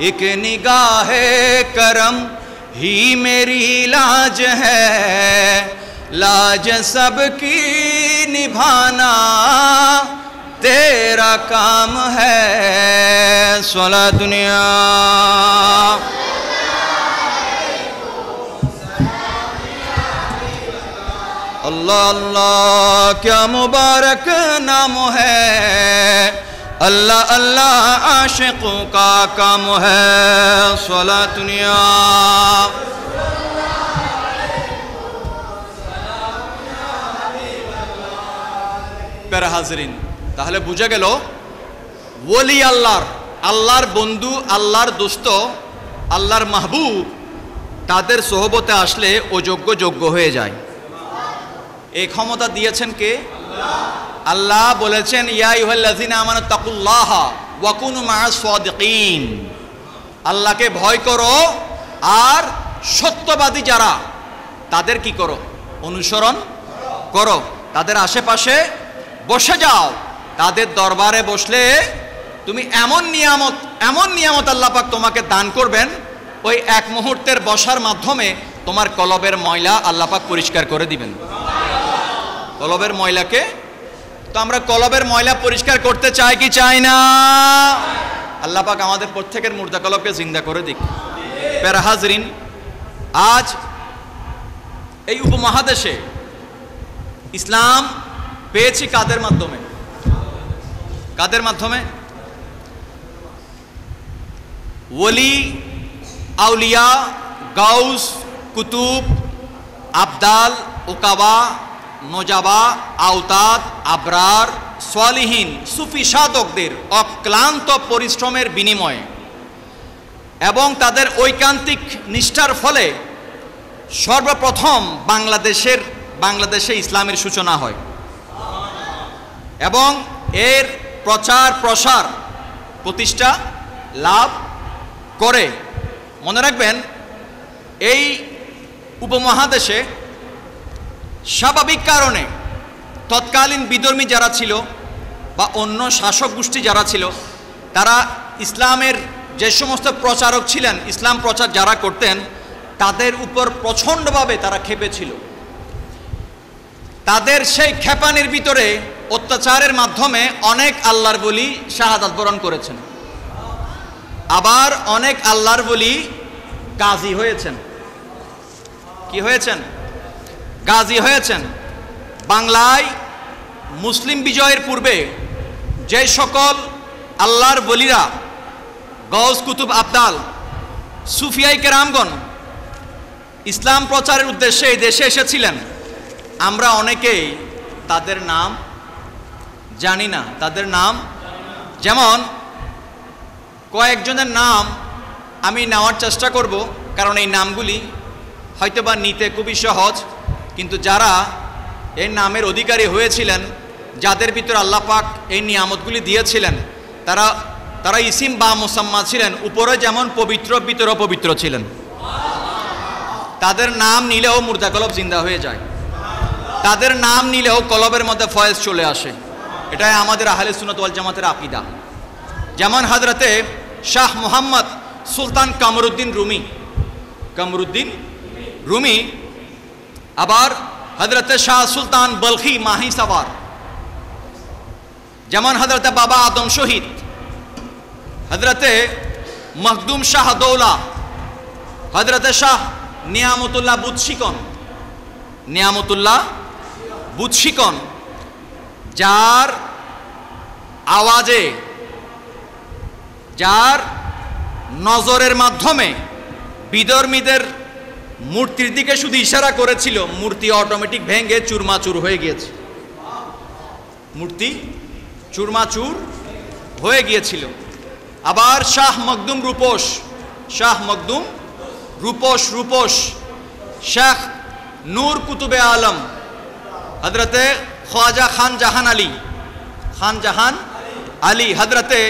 एक निगाह करम ही मेरी लाज है, लाज सबकी निभाना तेरा काम है। सोला दुनिया अल्लाह अल्लाह क्या मुबारक नाम है, अल्लाह अल्लाह आशिकों का काम है। सोला दुनिया प्यारे हाज़रीन, তাহলে বুঝা গেল ওলি আল্লাহর, আল্লাহর বন্ধু, আল্লাহর দোস্ত, আল্লাহর মাহবুব, তাদের সোহবতে আসলে ও যোগ্য হয়ে যায়। এই ক্ষমতা দিয়েছেন কে? আল্লাহ বলেছেন ইয়া আইয়ুহাল্লাযিনা আমানু তাকুল্লাহা ওয়া কুনু মা'আস সাদিকিন, আল্লাহকে ভয় করো আর সত্যবাদী যারা তাদের কি করো, অনুসরণ করো। তাদের আশেপাশে বসে যাও, তাদের দরবারে বসলে তুমি এমন নিয়ামত আল্লাহ পাক তোমাকে দান করবেন, ওই এক মুহূর্তের বসার মাধ্যমে তোমার কলবের ময়লা আল্লাহ পাক পরিষ্কার করে দিবেন। কলবের ময়লাকে, তো আমরা কলবের ময়লা পরিষ্কার করতে চাই কি চাই না? আল্লাহ পাক আমাদের প্রত্যেকের মুর্দা কলবকে জিন্দা করে দিক। প্যারা হাজরিন, আজ এই উপমহাদেশে ইসলাম পেয়েছি কাদের মাধ্যমে? কাদের মাধ্যমে? ওলি, আউলিয়া, গাউস, কুতুব, আবদাল, ওকাবা, নজাবা, আওতাদ, আবরার, সালিহিন, সুফি সাধকদের অক্লান্ত পরিশ্রমের বিনিময়ে এবং তাদের ঐকান্তিক নিষ্ঠার ফলে সর্বপ্রথম বাংলাদেশে ইসলামের সূচনা হয় এবং এর প্রচার প্রসার প্রতিষ্ঠা লাভ করে। মনে রাখবেন, এই উপমহাদেশে স্বাভাবিক কারণে তৎকালীন বিধর্মী যারা ছিল বা অন্য শাসক গোষ্ঠী যারা ছিল, তারা ইসলামের যে সমস্ত প্রচারক ছিলেন, ইসলাম প্রচার যারা করতেন, তাদের উপর প্রচণ্ডভাবে তারা ক্ষেপেছিল। তাদের সেই ক্ষেপানির ভিতরে অত্যাচারের মাধ্যমে অনেক আল্লাহর বলি শাহাদাত বরণ করেছেন, আবার অনেক আল্লাহর বলি গাজী হয়েছেন। কি হয়েছেন? গাজী হয়েছেন। বাংলায় মুসলিম বিজয়ের পূর্বে যে সকল আল্লাহর বলিরা, গৌস, কুতুব, আবদাল, সুফিয়াই কেরামগণ ইসলাম প্রচারের উদ্দেশ্যে এই দেশে এসেছিলেন, আমরা অনেকেই তাদের নাম জানি না। তাদের নাম, যেমন কয়েকজনের নাম আমি নেওয়ার চেষ্টা করব, কারণ এই নামগুলি হয়তোবা নিতে খুবই সহজ, কিন্তু যারা এই নামের অধিকারী হয়েছিলেন, যাদের ভিতর আল্লাহ পাক এই নিয়ামতগুলি দিয়েছিলেন, তারা ইসিম বা মুসাম্মা ছিলেন, উপরে যেমন পবিত্র, ভিতরে পবিত্র ছিলেন। তাদের নাম নিলেও মুর্দা কলব জিন্দা হয়ে যায়, তাদের নাম নিলেও কলবের মধ্যে ফয়েজ চলে আসে। এটাই আমাদের আহলে সুন্নাত ওয়াল জামাতের আকীদা। যেমন হযরতে শাহ মুহাম্মদ সুলতান কামরুদ্দিন রুমি, আবার হযরতে শাহ সুলতান বলখি মাহি সাওয়ার, যেমন হযরতে বাবা আদম শহীদ, হযরতে মখদুম শাহ দৌলা, হযরতে শাহ নিয়ামতুল্লাহ বুৎসিকন, যার আওয়াজে, যার নজরের মাধ্যমে বিধর্মীদের মূর্তির দিকে শুধু ইশারা করেছিল, মূর্তি অটোমেটিক ভেঙে চুরমাচুর হয়ে গিয়েছে। মূর্তি চুরমাচুর হয়ে গিয়েছিল। আবার শাহ মখদুম রূপোশ, শেখ নূর কুতুবে আলম, হযরতে খ্বাজা খান জাহান আলী, হযরতে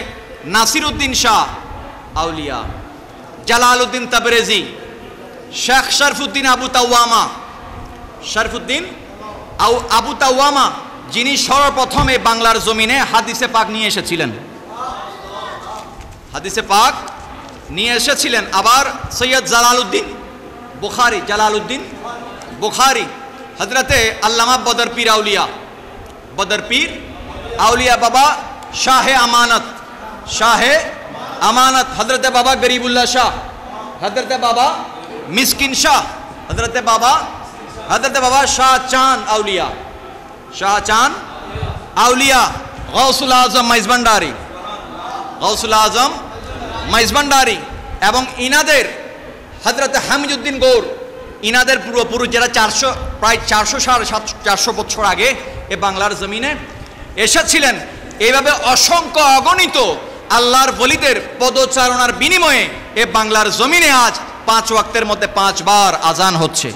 নাসিরউদ্দিন শাহ আউলিয়া, জালালউদ্দিন তাবরেজি, শেখ শরফুদ্দিন আবু তাওয়ামা, যিনি সর্বপ্রথমে বাংলার জমিনে হাদিসে পাক নিয়ে এসেছিলেন। আবার সৈয়দ জালালউদ্দিন বুখারী, হযরতে আল্লামা বদর পীর আউলিয়া বাবা শাহে আমানত, হযরতে বাবা গরিবুল্লাহ শাহ, হযরতে বাবা মিসকিন শাহ, হযরতে বাবা শাহ চাঁদ আউলিয়া, গৌসুল আজম মাইজভান্ডারি, এবং ইনাদের হযরতে হামিদুদ্দিন গৌর, ইনাদের পূর্বপুরুষ যারা প্রায় 400 বছর আগে এ বাংলার জমিনে এসেছিলেন। এইভাবে অসংখ্য অগণিত আল্লাহর ওলিদের পদচারণার বিনিময়ে এ বাংলার জমিনে আজ 5 ওয়াক্তের মধ্যে 5 বার আজান হচ্ছে।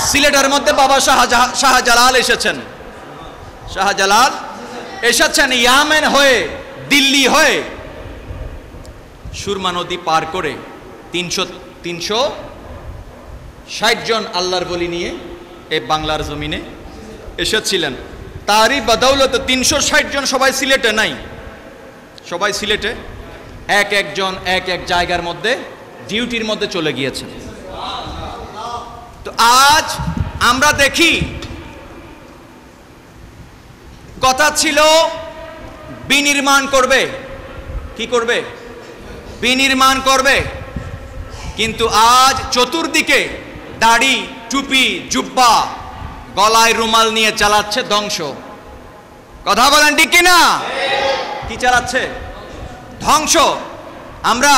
সিলেটের মধ্যে বাবা শাহজালাল এসেছেন, শাহজালাল এসেছেন ইয়ামেন হয়ে, দিল্লি হয়ে, সুরমা নদী পার করে 360 জন আল্লাহর বলি নিয়ে এই বাংলার জমিনে এসেছিলেন। তারই বদৌলতে 360 জন সবাই সিলেটে নাই, সবাই সিলেটে এক একজন এক এক জায়গার মধ্যে ডিউটির মধ্যে চলে গিয়েছেন। তো আজ আমরা দেখি, কথা ছিল বিনির্মাণ করবে, কি করবে? বিনির্মাণ করবে, কিন্তু আজ চতুর্দিকে দাড়ি, টুপি, জুব্বা, গলায় রুমাল নিয়ে চালাচ্ছে ধ্বংস। কথা বলেন ঠিক কিনা? কি চালাচ্ছে? ধ্বংস। আমরা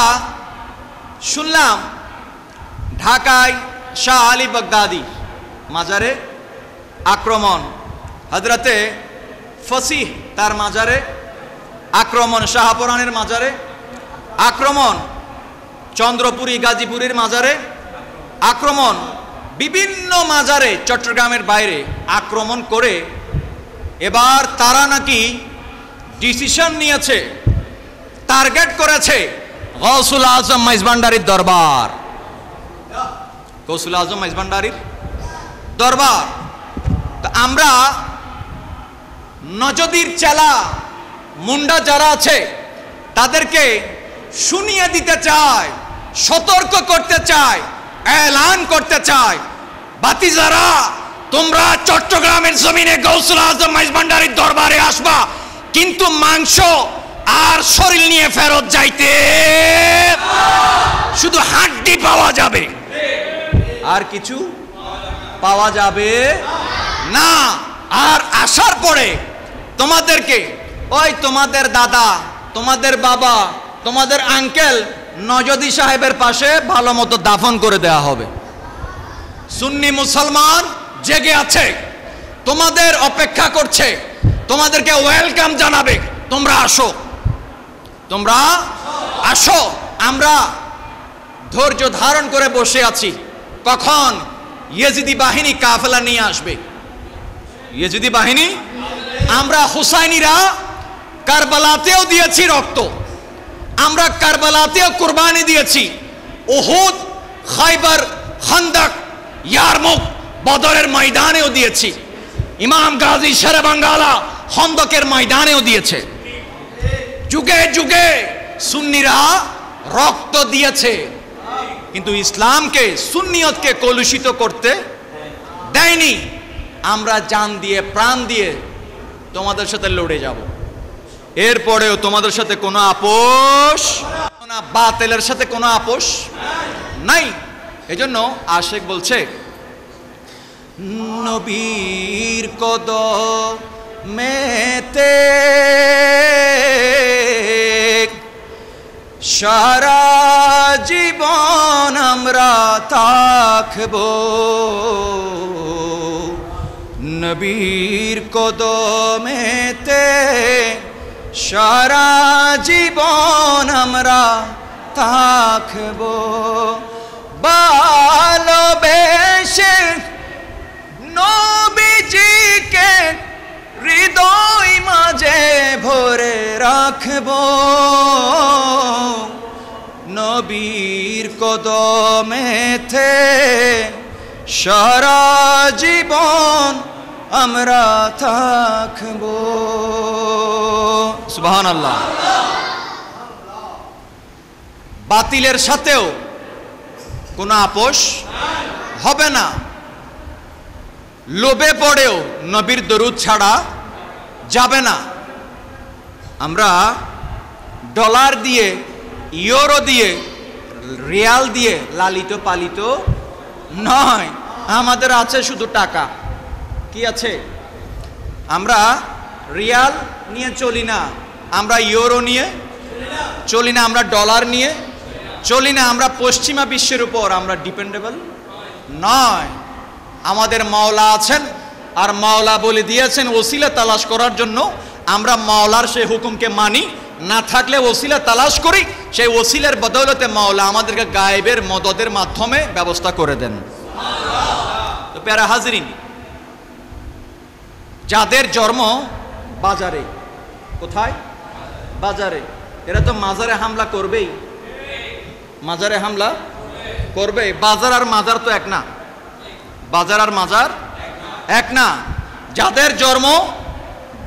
শুনলাম ঢাকায় শাহ আলী বাগদাদি মাজারে আক্রমণ, হযরতে ফসিহ তার মাজারে আক্রমণ, শাহপুরানের মাজারে আক্রমণ, চন্দ্রপুরী গাজীপুরের মাজারে আক্রমণ, বিভিন্ন মাজারে চট্টগ্রামের বাইরে আক্রমণ করে এবার তারা নাকি ডিসিশন নিয়েছে, টার্গেট করেছে গৌসুল আজম মাইজভান্ডারির দরবার, গৌসুল আজম মাইজভান্ডারির দরবার। তো আমরা নজদির চেলা মুন্ডা যারা আছে তাদেরকে শুনিয়ে দিতে চাই, সতর্ক করতে চাই, এলান করতে চাই, বাতিজারা তোমরা চট্টগ্রামের জমিনে গৌসুল আজম মাইজভান্ডারির দরবারে আসবা, কিন্তু মাংস আর শরীর নিয়ে ফেরত যাইতে, শুধু হাড্ডি পাওয়া যাবে, আর কিছু পাওয়া যাবে না। আর আসার পরে তোমাদেরকে ওই তোমাদের দাদা, তোমাদের বাবা, তোমাদের আঙ্কেল নজদি সাহেবের পাশে ভালো মতো দাফন করে দেওয়া হবে। সুন্নি মুসলমান জেগে আছে, তোমাদের অপেক্ষা করছে, তোমাদেরকে ওয়েলকাম জানাবে, তোমরা আসো, তোমরা আসো। আমরা ধৈর্য ধারণ করে বসে আছি, কখন ইয়েজিদি বাহিনী কাফেলা নিয়ে আসবে। ইয়েজিদি বাহিনী, আমরা হুসাইনিরা কারবালাতেও দিয়েছি রক্ত, আমরা কারবালাতেও কুরবানি দিয়েছি, উহুদ, খাইবার, খান্দাক, ইয়ারমুক, বদরের ময়দানেও দিয়েছি, ইমাম গাজী শেরে বাঙ্গালা খন্দকের ময়দানেও দিয়েছে। যুগে যুগে সুন্নিরা রক্ত দিয়েছে, কিন্তু ইসলামকে, সুন্নিয়তকে কলুষিত করতে দেয়নি। আমরা জান দিয়ে, প্রাণ দিয়ে তোমাদের সাথে লড়ে যাব, এরপরেও তোমাদের সাথে কোনো আপোষ না, বাতিলের সাথে কোনো আপোষ নাই। এজন্য আশেক বলছে, নবীর কদমেতে সারা জীবন আমরা থাকব, নবীর কদমেতে সারা জীবন আমরা থাকব, ভালোবেসে নবীজিকে হৃদয় মাঝে ভরে রাখব, নবীর কদমেতে সারা জীবন আমরা থাকব। সুবহানাল্লাহ। বাতিলের সাথেও কোনো আপোষ হবে না, লোভে পড়েও নবীর দরুদ ছাড়া যাবে না। আমরা ডলার দিয়ে, ইউরো দিয়ে, রিয়াল দিয়ে লালিত পালিত নয়, আমাদের আছে শুধু টাকা। কি আছে? আমরা রিয়াল নিয়ে চলি না, আমরা ইউরো নিয়ে চলি না, আমরা ডলার নিয়ে চলি না, আমরা পশ্চিমা বিশ্বের উপর আমরা ডিপেন্ডেবল নয়। আমাদের মাওলা আছেন, আর মাওলা বলে দিয়েছেন ওসিলা তালাশ করার জন্য। আমরা মাওলার সেই হুকুমকে মানি, না থাকলে ওসিলা তালাশ করি, সেই ওসিলার বদৌলতে মাওলা আমাদেরকে গায়েবের মদদের মাধ্যমে ব্যবস্থা করে দেন। তো প্যারা হাজরিন, যাদের জন্ম বাজারে, কোথায়? বাজারে। এরা তো মাজারে হামলা করবেই, মাজারে হামলা করবে। বাজার আর মাজার তো এক না, বাজার আর মাজার এক না। যাদের জন্ম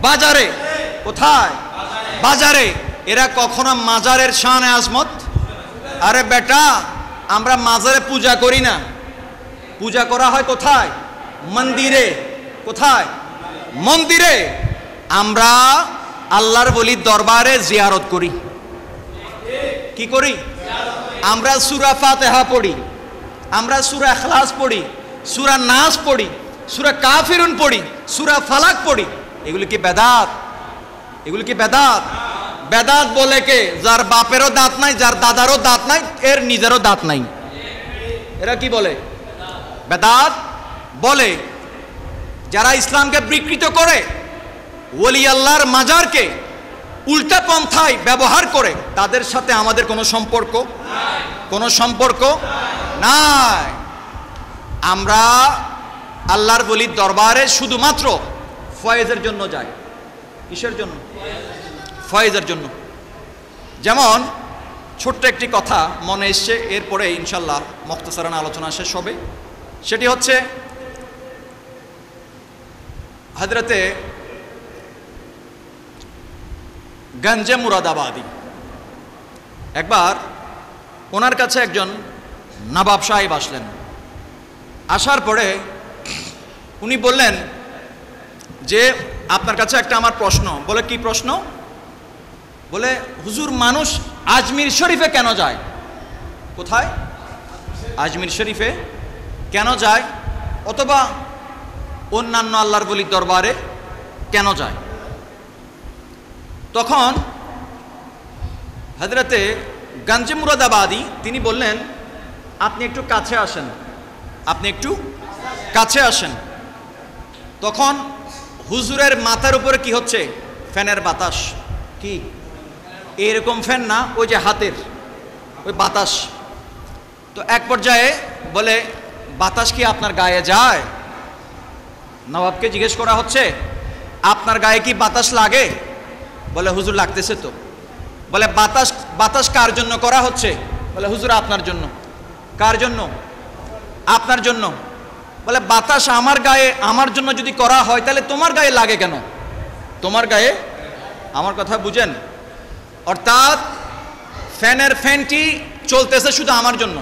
বাজারে, কোথায়? বাজারে। এরা কখনো মাজারের শান আজমত, আরে বেটা আমরা মাজারে পূজা করি না, পূজা করা হয় কোথায়? মন্দিরে। কোথায়? মন্দিরে। আমরা আল্লাহর ওলির দরবারে জিয়ারত করি। কি করি? আমরা সূরা ফাতিহা পড়ি, আমরা সূরা ইখলাস পড়ি, সূরা নাস পড়ি, সূরা কাফিরুন পড়ি, সূরা ফালাক পড়ি। এগুলো কি বেদাত? এগুলো কি বেদাত? বেদাত বলে কে? যার বাপেরও দাঁত নাই, যার দাদারও দাঁত নাই, এর নিজেরও দাঁত নাই, এরা কি বলে? বেদাত বলে। যারা ইসলামকে বিকৃত করে, ওলি আল্লাহর মাজারকে উল্টা পন্থায় ব্যবহার করে, তাদের সাথে আমাদের কোনো সম্পর্ক, কোনো সম্পর্ক নাই। আমরা আল্লাহর ওলির দরবারে শুধুমাত্র ফয়েজের জন্য যাই। কিসের জন্য? ফয়েজের জন্য। যেমন ছোট্ট একটি কথা মনে এসছে, এরপরে ইনশাল্লাহ মুখতাসারান আলোচনা শেষ হবে। সেটি হচ্ছে হযরতে গঞ্জে মুরাদাবাদী, একবার ওনার কাছে একজন নবাব সাহেব আসলেন। আসার পরে উনি বললেন যে আপনার কাছে একটা আমার প্রশ্ন। বলে কি প্রশ্ন? বলে হুজুর মানুষ আজমির শরীফে কেন যায়? কোথায়? আজমির শরীফে কেন যায়? অথবা অন্যান্য আল্লাহর ওলির দরবারে কেন যায়? তখন হযরতে গঞ্জে মুরাদাবাদী তিনি বললেন আপনি একটু কাছে আসেন, আপনি একটু কাছে আসেন। তখন হুজুরের মাথার উপরে কি হচ্ছে? ফ্যানের বাতাস। কি এরকম ফ্যান না, ওই যে হাতের ওই বাতাস। তো এক পর্যায়ে বলে বাতাস কি আপনার গায়ে যায়? নবাবকে জিজ্ঞেস করা হচ্ছে আপনার গায়ে কি বাতাস লাগে? বলে হুজুর লাগতেছে তো। বলে বাতাস, বাতাস কার জন্য করা হচ্ছে? বলে হুজুর আপনার জন্য। কার জন্য? আপনার জন্য। বলে বাতাস আমার গায়ে, আমার জন্য যদি করা হয় তাহলে তোমার গায়ে লাগে কেন? তোমার গায়ে, আমার কথা বুঝেন? অর্থাৎ ফ্যানের ফ্যানটি চলতেছে শুধু আমার জন্য।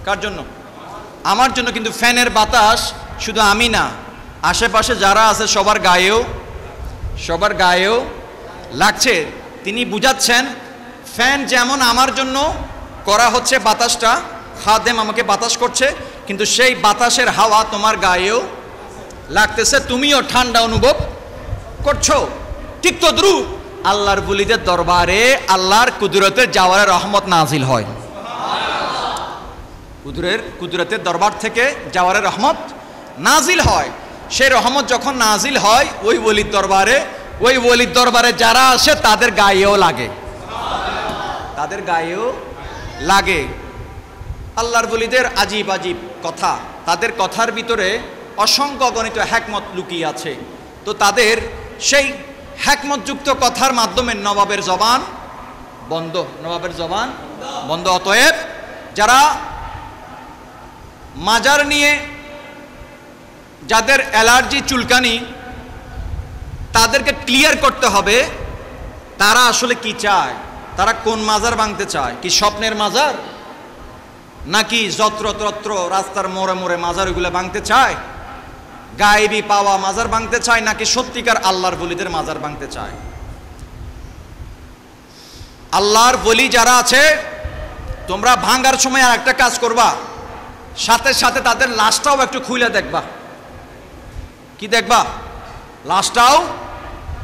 কার জন্য? আমার জন্য। কিন্তু ফ্যানের বাতাস শুধু আমি না, আশেপাশে যারা আছে সবার গায়েও, সবার গায়েও লাগছে। তিনি বুঝাচ্ছেন ফ্যান যেমন আমার জন্য করা হচ্ছে, বাতাসটা খাদেম আমাকে বাতাস করছে, কিন্তু সেই বাতাসের হাওয়া তোমার গায়েও লাগতেছে, তুমিও ঠান্ডা অনুভব করছো। ঠিক তদ্রুপ আল্লাহর ওলিদের দরবারে আল্লাহর কুদরতের জাওয়ারে রহমত নাজিল হয়। কুদরতের দরবার থেকে জাওয়ারে রহমত নাজিল হয়। সেই রহমত যখন নাজিল হয় ওই ওলির দরবারে, ওই ওলির দরবারে যারা আসে তাদের গায়েও লাগে, তাদের গায়েও লাগে। আল্লাহর ওলিদের আজীব আজীব কথা, তাদের কথার ভিতরে অসংখ্য অগণিত হিকমত লুকিয়ে আছে। তো তাদের সেই হিকমতযুক্ত কথার মাধ্যমে নবাবের জবান বন্ধ, নবাবের জবান বন্ধ। অতএব যারা মাজার নিয়ে যাদের অ্যালার্জি, চুলকানি, তাদেরকে ক্লিয়ার করতে হবে তারা আসলে কি চায়, তারা কোন মাজার ভাঙতে চায়। কি স্বপ্নের মাজার, নাকি যত্রতত্র রাস্তার মোড়ে মোড়ে মাজার ওইগুলো ভাঙতে চায়, গায়েবী পাওয়া মাজার ভাঙতে চায়, নাকি সত্যিকার আল্লাহর ওলিদের মাজার ভাঙতে চায়? আল্লাহর ওলি যারা আছে তোমরা ভাঙার সময় আর একটা কাজ করবা, সাথে সাথে তাদের লাশটাও একটু খুইলা দেখবা। কি দেখবা? লাশটাও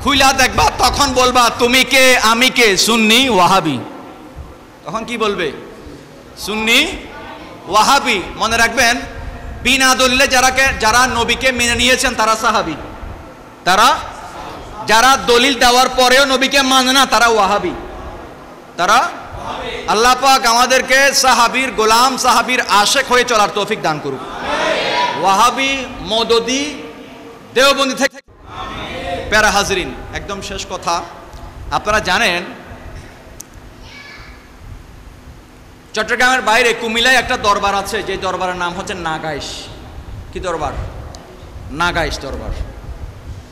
খুইলা দেখবা। তখন বলবা তুমি কে, আমি কে? সুন্নি ওয়াহাবি। তখন কি বলবে? সুন্নি ওয়াহাবি। মনে রাখবেন বিনা দলিলে যারা নবীকে মেনে নিয়েছেন তারা সাহাবি, তারা যারা দলিল দেওয়ার পরেও নবীকে মানে না তারা ওয়াহাবি, তারা। আল্লাহ পাক আমাদেরকে সাহাবীর গোলাম, সাহাবীর আশেক হয়ে চলার তৌফিক দান করুক। ওয়াহাবি, মদদি, দেওবন্দি থেকে প্যারা হাজরিন, একদম শেষ কথা, আপনারা জানেন চট্টগ্রামের বাইরে কুমিল্লায় একটা দরবার আছে, যে দরবারের নাম হচ্ছে নাগাইশ। কি দরবার? নাগাইশ দরবার।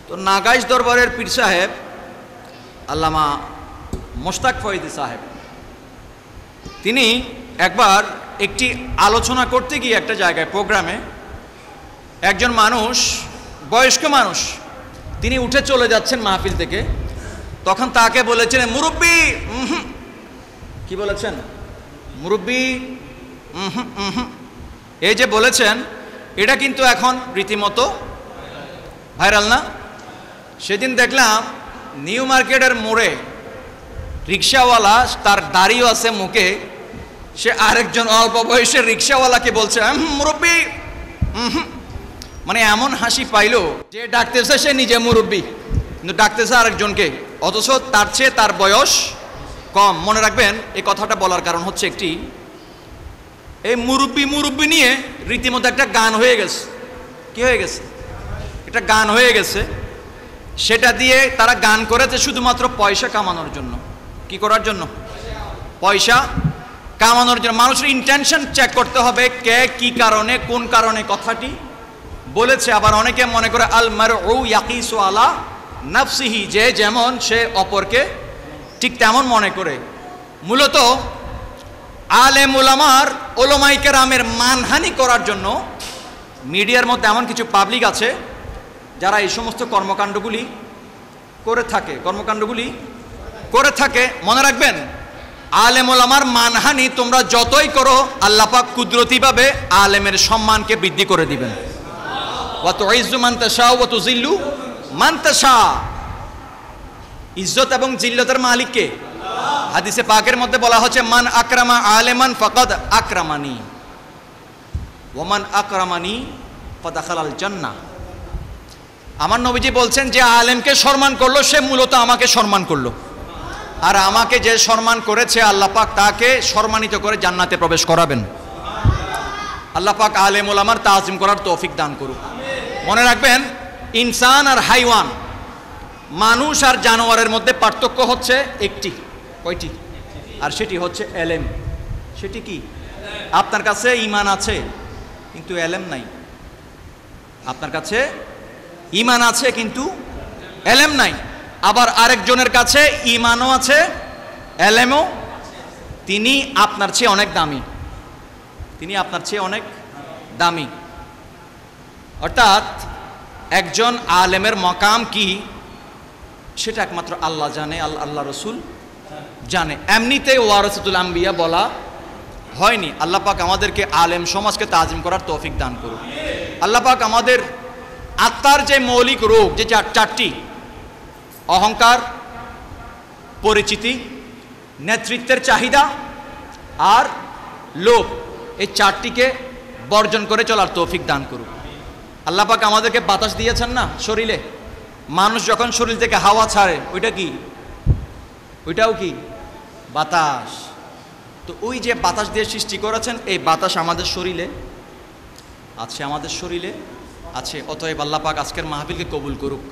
তো নাগাইশ দরবারের পীর সাহেব আল্লামা মোশতাক ফরিদি সাহেব, তিনি একবার একটি আলোচনা করতে গিয়ে একটা জায়গায় প্রোগ্রামে একজন মানুষ, বয়স্ক মানুষ, তিনি উঠে চলে যাচ্ছেন মাহফিল থেকে, তখন তাকে বলেছেন মুরব্বি। কি বলেছেন? মুরব্বি। এই যে বলেছেন, এটা কিন্তু এখন রীতিমতো ভাইরাল না? সেদিন দেখলাম নিউ মার্কেটের মোড়ে রিক্সাওয়ালা, তার দাড়িও আছে মুখে, সে আরেকজন অল্প বয়সের রিক্সাওয়ালাকে বলছে মুরব্বি। মানে এমন হাসি পাইলো যে ডাকতেছে সে নিজে মুরব্বি, কিন্তু ডাকতেছে আরেকজনকে, অথচ তার চেয়ে তার বয়স কম। মনে রাখবেন, এই কথাটা বলার কারণ হচ্ছে একটি, এই মুরব্বি মুরব্বি নিয়ে রীতিমতো একটা গান হয়ে গেছে। কি হয়ে গেছে? একটা গান হয়ে গেছে। সেটা দিয়ে তারা গান করেছে শুধুমাত্র পয়সা কামানোর জন্য। কি করার জন্য? পয়সা কামানোর জন্য। মানুষের ইন্টেনশন চেক করতে হবে, কে কি কারণে, কোন কারণে কথাটি বলেছে। আবার অনেকে মনে করে আল মারউ ইয়াকিসু আলা নাফসিহি, যে যেমন সে অপরকে ঠিক তেমন মনে করে। মূলত আলেম উলামার, উলামায়ে কেরামের মানহানি করার জন্য মিডিয়ার মধ্যে এমন কিছু পাবলিক আছে যারা এই সমস্ত কর্মকাণ্ডগুলি করে থাকে। মনে রাখবেন, আলেম উলামার মানহানি তোমরা যতই করো, আল্লাহ পাক কুদরতিভাবে আলেমের সম্মানকে বৃদ্ধি করে দিবেন। ওয়া তুইজ্জু মান তাশা ওয়া তুযিল্লু মান তাশা। ইজ্জত এবং জিল্লতের মালিক কে? হাদিসে পাকের মধ্যে বলা হচ্ছে মান আকরামা আলেমান ফাকাদ আকরামানি ওয়া মান আকরামানি ফাদাখালাল জান্নাহ। আমার নবীজি বলছেন, যে আলেমকে সম্মান করলো সে মূলত আমাকে সম্মান করলো, আর আমাকে যে সম্মান করেছে আল্লাহ পাক তাকে সম্মানিত করে জান্নাতে প্রবেশ করাবেন। আল্লাহ পাক আলেম উলামার তাজিম করার তৌফিক দান করুক। মনে রাখবেন, ইনসান আর হাইওয়ান, মানুষ আর জানোয়ারের মধ্যে পার্থক্য হচ্ছে একটি। কয়টি? আর সেটি হচ্ছে এলেম। সেটি কি? আপনার কাছে ঈমান আছে কিন্তু এলেম নাই। আপনার কাছে ঈমান আছে কিন্তু এলেম নাই। আবার আরেকজনের কাছে ঈমানও আছে, এলেমও, তিনি আপনার চেয়ে অনেক দামি। দামি। অর্থাৎ একজন আলেমের মকাম কি, সেটা একমাত্র আল্লাহ জানে, আল্লাহ রসুল জানে। এমনিতে ওয়ারাসাতুল আম্বিয়া বলা হয়নি। আল্লাহ পাক আমাদেরকে আলেম সমাজকে তাজিম করার তৌফিক দান করুন। আল্লাহ পাক আমাদের আত্মার যে মৌলিক রোগ, যে চারটি, অহংকার, পরিচিতি, নেতৃত্বের চাহিদা আর লোভ, এই চারটিকে বর্জন করে চলার তৌফিক দান করুন। আল্লাহ পাক আমাদেরকে বাতাস দিয়েছেন না শরীরে? মানুষ যখন শরীর থেকে হাওয়া ছাড়ে, ওইটা কি? ওইটাও কি? বাতাস। তো ওই যে বাতাস দিয়ে সৃষ্টি করেছেন, এই বাতাস আমাদের শরীরে আছে। অতএব আল্লাহ পাক আজকের মাহফিলকে কবুল করুক।